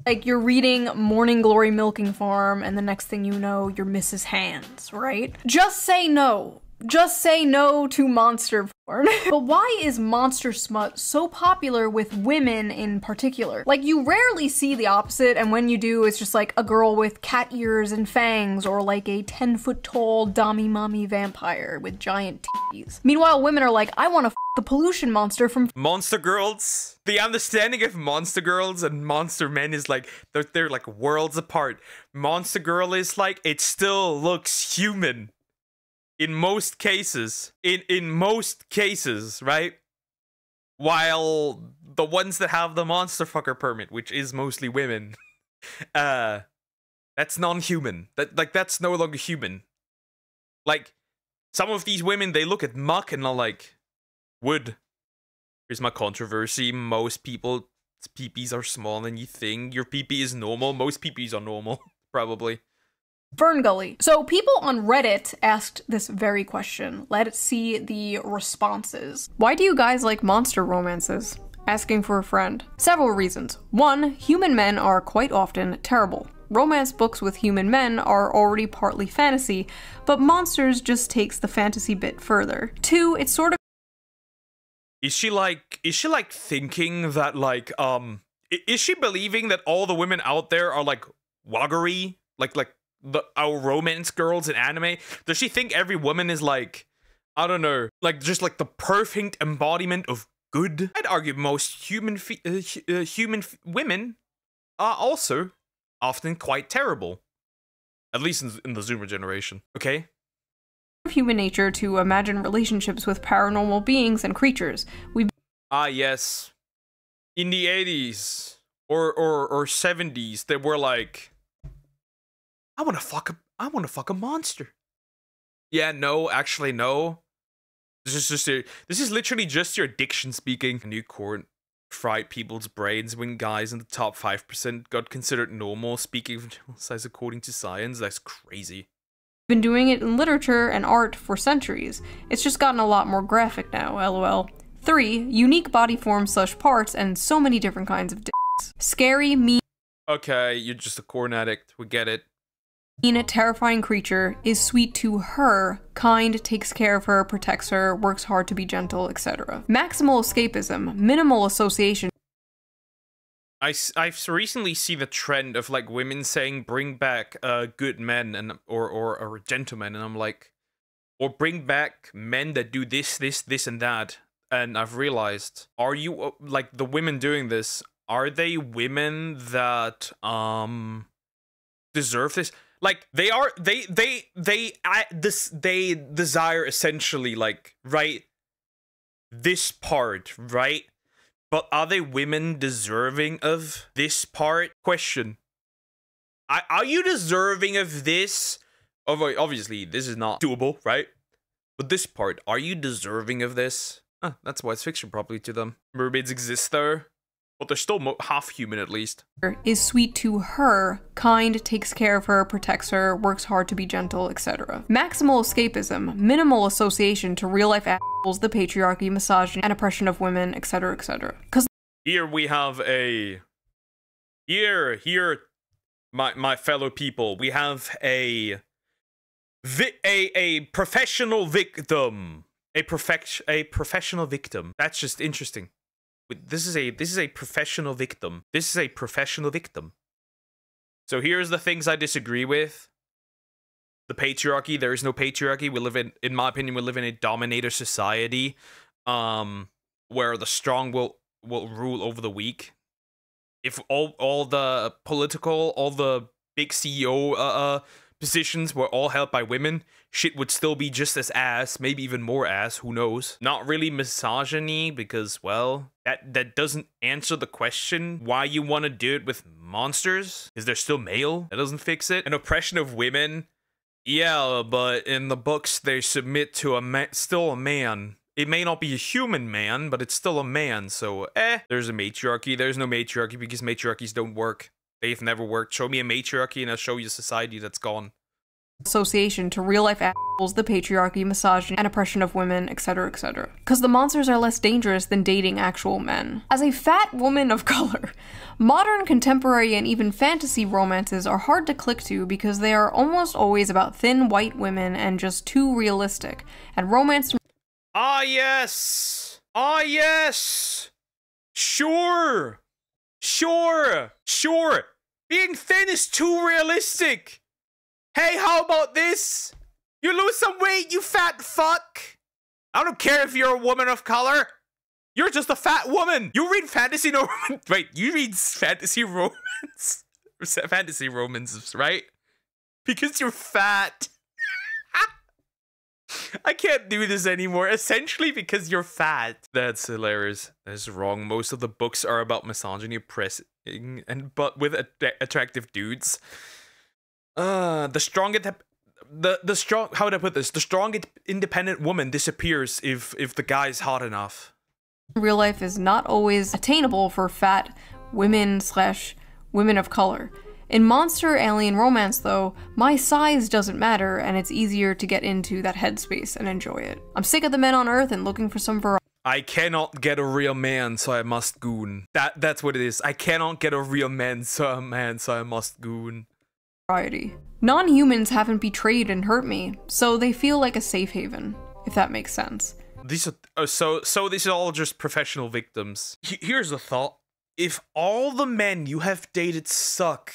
Like, you're reading Morning Glory Milking Farm, and the next thing you know, you're Mrs. Hands, right? Just say no. Just say no to monster porn. But why is monster smut so popular with women in particular? Like, you rarely see the opposite, and when you do, it's just like a girl with cat ears and fangs, or like a 10-foot-tall dommy-mommy vampire with giant titties. Meanwhile, women are like, I want to f the pollution monster from Monster Girls. The understanding of Monster Girls and Monster Men is like, they're like worlds apart. Monster Girl is like, it still looks human. In most cases, in most cases, right? While the ones that have the monster fucker permit, which is mostly women, that's non-human. That's no longer human. Like, some of these women, they look at muck and are like, wood. Here's my controversy. Most people's peepees are smaller than you think. Your peepee is normal. Most peepees are normal, probably. Fern Gully. So people on Reddit asked this very question. Let's see the responses. Why do you guys like monster romances? Asking for a friend. Several reasons. 1, human men are quite often terrible. Romance books with human men are already partly fantasy, but monsters just takes the fantasy bit further. 2, it's sort of Is she like thinking that like is she believing that all the women out there are like waggery? Like our romance girls in anime? Does she think every woman is like, I don't know, like just like the perfect embodiment of good? I'd argue most human women are also often quite terrible. At least in the Zoomer generation, okay? human nature to imagine relationships with paranormal beings and creatures. Ah, yes. In the 80s or 70s, they were like, I want to fuck a monster. Yeah, no, actually no. This is literally just your addiction speaking. A new court fried people's brains when guys in the top 5% got considered normal, speaking of size according to science. That's crazy. Been doing it in literature and art for centuries. It's just gotten a lot more graphic now, lol. 3. Unique body forms / parts and so many different kinds of dicks. Scary, mean. Okay, you're just a corn addict. We get it. A terrifying creature, is sweet to her, kind, takes care of her, protects her, works hard to be gentle, etc. Maximal escapism, minimal association. I've recently seen the trend of like women saying bring back good men and or gentlemen, and I'm like, or bring back men that do this and that. And I've realized, are you like the women doing this? Are they women that deserve this? Like they desire essentially like, right, this part, right? But are they women deserving of this part? Question. Are you deserving of this? Obviously, this is not doable, right? But this part, are you deserving of this? That's why it's fiction properly to them. Mermaids exist though. But they're still half human at least. Is sweet to her, kind, takes care of her, protects her, works hard to be gentle, etc. Maximal escapism, minimal association to real-life assholes, the patriarchy, misogyny, and oppression of women, etc, etc. Because here we have a... Here, my fellow people, we have a professional victim A professional victim. That's just interesting. This is a professional victim. This is a professional victim. So here's the things I disagree with. The patriarchy. There is no patriarchy. We live in my opinion, we live in a dominator society, where the strong will rule over the weak. If all the political, all the big CEO positions were all held by women, shit would still be just as ass, maybe even more ass, who knows. Not really misogyny, because, well, that doesn't answer the question why you want to do it with monsters. Is there still male? That doesn't fix it. An oppression of women? Yeah, but in the books they submit to still a man. It may not be a human man, but it's still a man, so there's a matriarchy. There's no matriarchy because matriarchies don't work. They've never worked. Show me a matriarchy and I'll show you a society that's gone. Association to real-life assholes, the patriarchy, misogyny, and oppression of women, etc., etc. Because the monsters are less dangerous than dating actual men. As a fat woman of color, modern, contemporary, and even fantasy romances are hard to click to because they are almost always about thin white women and just too realistic, and romance... Ah, yes! Ah, yes! Sure! Sure! Sure! Being thin is too realistic! Hey, how about this? You lose some weight, you fat fuck! I don't care if you're a woman of color! You're just a fat woman! You read fantasy Wait, you read fantasy romance? Fantasy romances, right? Because you're fat. I can't do this anymore. Essentially because you're fat. That's hilarious. That's wrong. Most of the books are about misogyny, oppressing, but with attractive dudes. The strong, how would I put this? The strong, independent woman disappears if the guy's hot enough. Real life is not always attainable for fat women/women of color. In monster alien romance, though, my size doesn't matter, and it's easier to get into that headspace and enjoy it. I'm sick of the men on Earth and looking for some variety. I cannot get a real man, so I must goon. That's what it is. I cannot get a real man, so I must goon. Non-humans haven't betrayed and hurt me, so they feel like a safe haven, if that makes sense. These are so these are all just professional victims. Here's a thought: if all the men you have dated suck,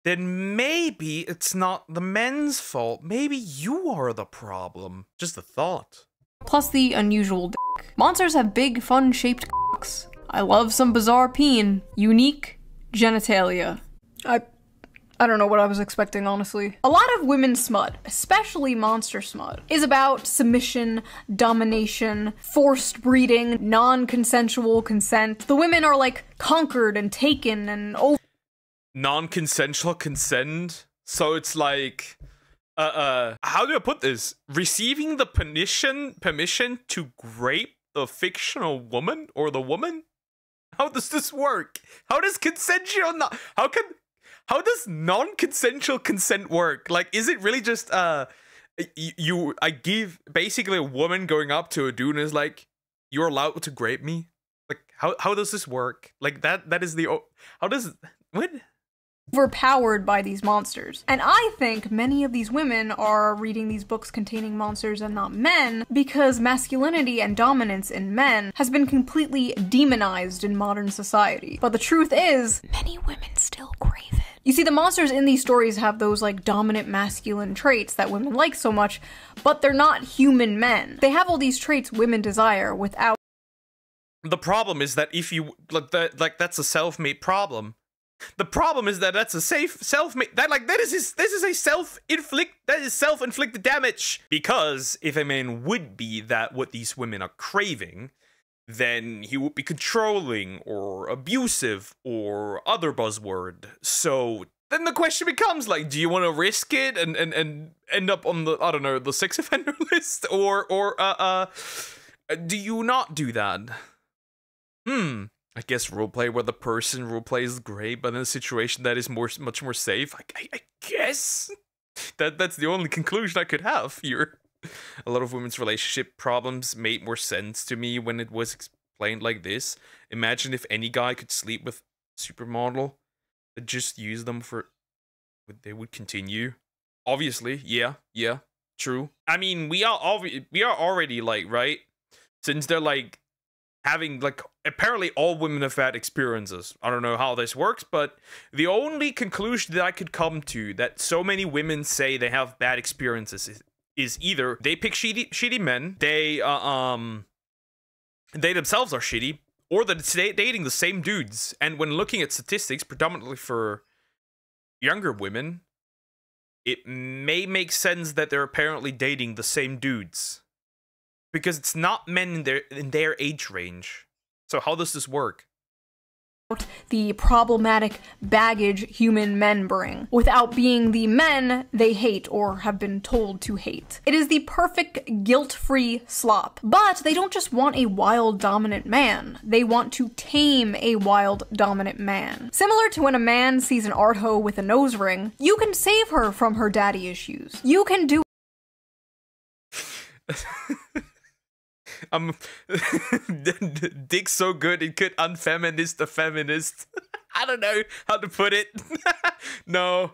then maybe it's not the men's fault. Maybe you are the problem. Just a thought. Plus the unusual dick. Monsters have big, fun-shaped cocks. I love some bizarre peen. Unique genitalia. I don't know what I was expecting, honestly. A lot of women's smut, especially monster smut, is about submission, domination, forced breeding, non-consensual consent. The women are like conquered and taken and over. Non-consensual consent? So it's like, how do I put this? Receiving the permission to grape the fictional woman or the woman? How does this work? How does consensual not? How does non-consensual consent work? Like, is it really just I give basically a woman going up to a dude and is like, you're allowed to grape me? Like, how does this work? Like that is the how does what? Overpowered by these monsters. And I think many of these women are reading these books containing monsters and not men because masculinity and dominance in men has been completely demonized in modern society. But the truth is, many women still crave it. You see, the monsters in these stories have those like dominant masculine traits that women like so much, but they're not human men. They have all these traits women desire without. The problem is that if you like that's a self-made problem. The problem is that that's a self-made this is a self-inflicted damage. Because if a man would be that what these women are craving, then he would be controlling or abusive or other buzzword. So then the question becomes like, do you want to risk it and end up on the, I don't know, the sex offender list, or do you not do that? I guess roleplay where the person roleplay is great, but in a situation that is much more safe. I guess that's the only conclusion I could have here. A lot of women's relationship problems made more sense to me when it was explained like this. Imagine if any guy could sleep with a supermodel, but just use them for, they would continue. Obviously, yeah, True. I mean, we are already like, right? Since they're like having like apparently all women have had experiences. I don't know how this works, but the only conclusion that I could come to that so many women say they have bad experiences is either they pick shitty men, they themselves are shitty, or that it's dating the same dudes. And when looking at statistics, predominantly for younger women, it may make sense that they're apparently dating the same dudes. Because it's not men in their age range. So how does this work? The problematic baggage human men bring, without being the men they hate or have been told to hate. It is the perfect guilt-free slop. But they don't just want a wild dominant man, they want to tame a wild dominant man. Similar to when a man sees an art hoe with a nose ring, you can save her from her daddy issues. You can do Dick's so good it could unfeminist a feminist. I don't know how to put it. No.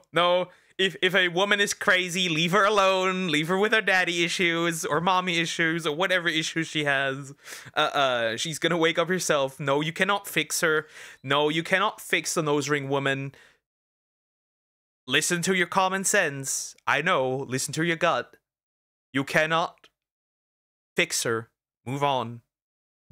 If a woman is crazy, leave her alone. Leave her with her daddy issues or mommy issues or whatever issues she has. She's gonna wake up herself. No, you cannot fix her. No, you cannot fix the nose ring woman. Listen to your common sense. I know. Listen to your gut. You cannot fix her. Move on.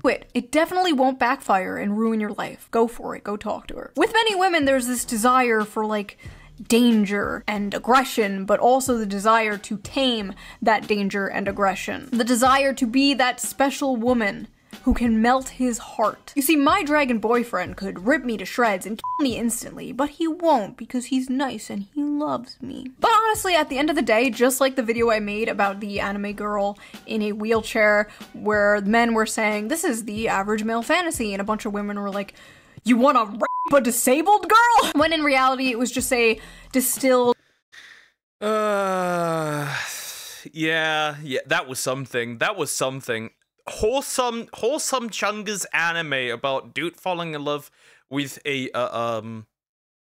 Quit. It definitely won't backfire and ruin your life. Go for it. Go talk to her. With many women, there's this desire for, like, danger and aggression, but also the desire to tame that danger and aggression. The desire to be that special woman who can melt his heart. You see, my dragon boyfriend could rip me to shreds and kill me instantly, but he won't because he's nice and he loves me. But honestly, at the end of the day, just like the video I made about the anime girl in a wheelchair where men were saying, this is the average male fantasy, and a bunch of women were like, you wanna rape a disabled girl? When in reality, it was just a distilled... Yeah, that was something. Wholesome Chungus anime about dude falling in love with a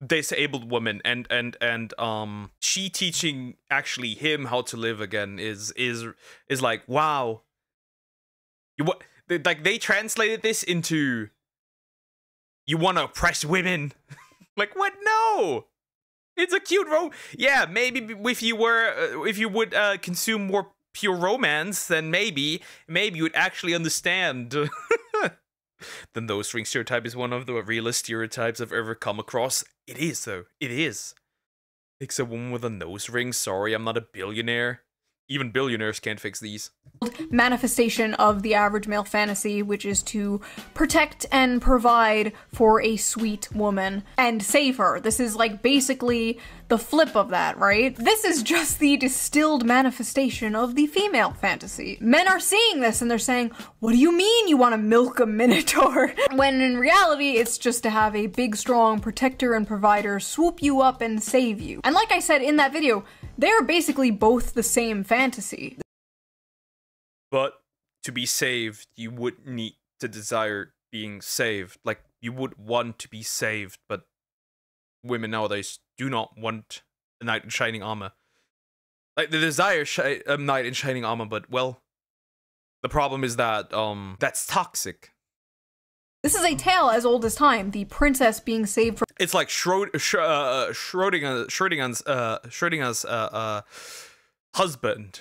disabled woman and she teaching actually him how to live again is like, wow. Like they translated this into you want to oppress women. Like what? No. It's a cute yeah, maybe if you would consume more pure romance, then maybe you would actually understand. The nose ring stereotype is one of the realest stereotypes I've ever come across. It is, though. It is. It's a woman with a nose ring. Sorry, I'm not a billionaire. Even billionaires can't fix these. Manifestation of the average male fantasy, which is to protect and provide for a sweet woman and save her. This is like basically the flip of that, right? This is just the distilled manifestation of the female fantasy. Men are seeing this and they're saying, what do you mean you want to milk a minotaur? When in reality, it's just to have a big, strong protector and provider swoop you up and save you. And like I said in that video, they are basically both the same fantasy. But to be saved, you would need to desire being saved. Like, you would want to be saved, but women nowadays do not want a knight in shining armor. Like, the desire a knight in shining armor, but, well, the problem is that, that's toxic. This is a tale as old as time, the princess being saved from— It's like Schrodinger's husband.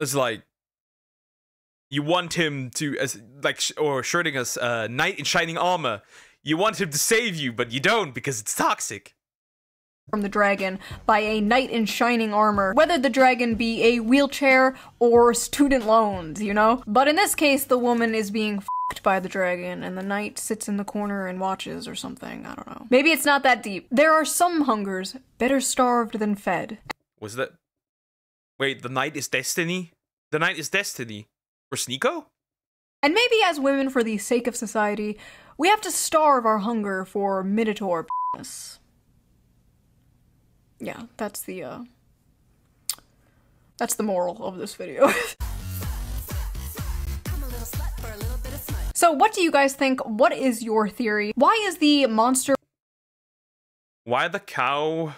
It's like, you want him to, or Schrodinger's knight in shining armor. You want him to save you, but you don't because it's toxic. From the dragon by a knight in shining armor, whether the dragon be a wheelchair or student loans, you know? But in this case, the woman is being f***ed by the dragon and the knight sits in the corner and watches or something, I don't know. Maybe it's not that deep. There are some hungers better starved than fed. Was that? Wait, the knight is destiny? The knight is destiny. For Sneeko? And maybe as women, for the sake of society, we have to starve our hunger for minotaur p***ness. Yeah, that's the moral of this video. So what do you guys think? What is your theory? Why is the monster— Why the cow?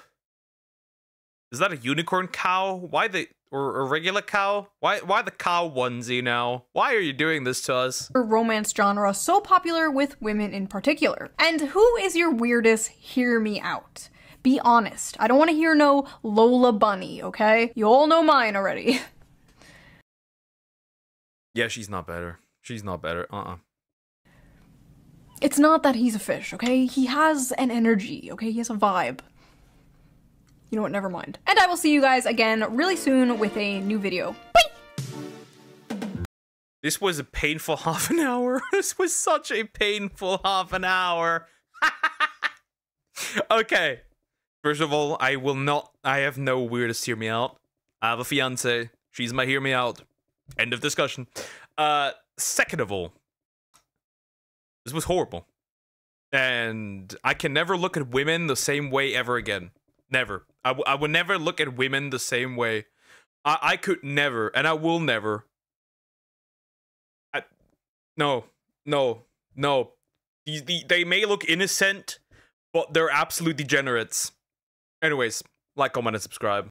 Is that a unicorn cow? Why the or a regular cow? Why the cow onesie now? Why are you doing this to us? Romance genre so popular with women in particular. And who is your weirdest hear me out? Be honest. I don't want to hear no Lola Bunny, okay? You all know mine already. Yeah, she's not better. She's not better. It's not that he's a fish, okay? He has an energy, okay? He has a vibe. You know what, never mind. And I will see you guys again really soon with a new video. Bye! This was a painful half an hour. This was such a painful half an hour. Okay. First of all, I have no weirdest hear me out. I have a fiance. She's my hear me out. End of discussion. Second of all, this was horrible. And I can never look at women the same way ever again. Never. I would never look at women the same way. I could never, and I will never. No. They may look innocent, but they're absolute degenerates. Anyways, like, comment, and subscribe.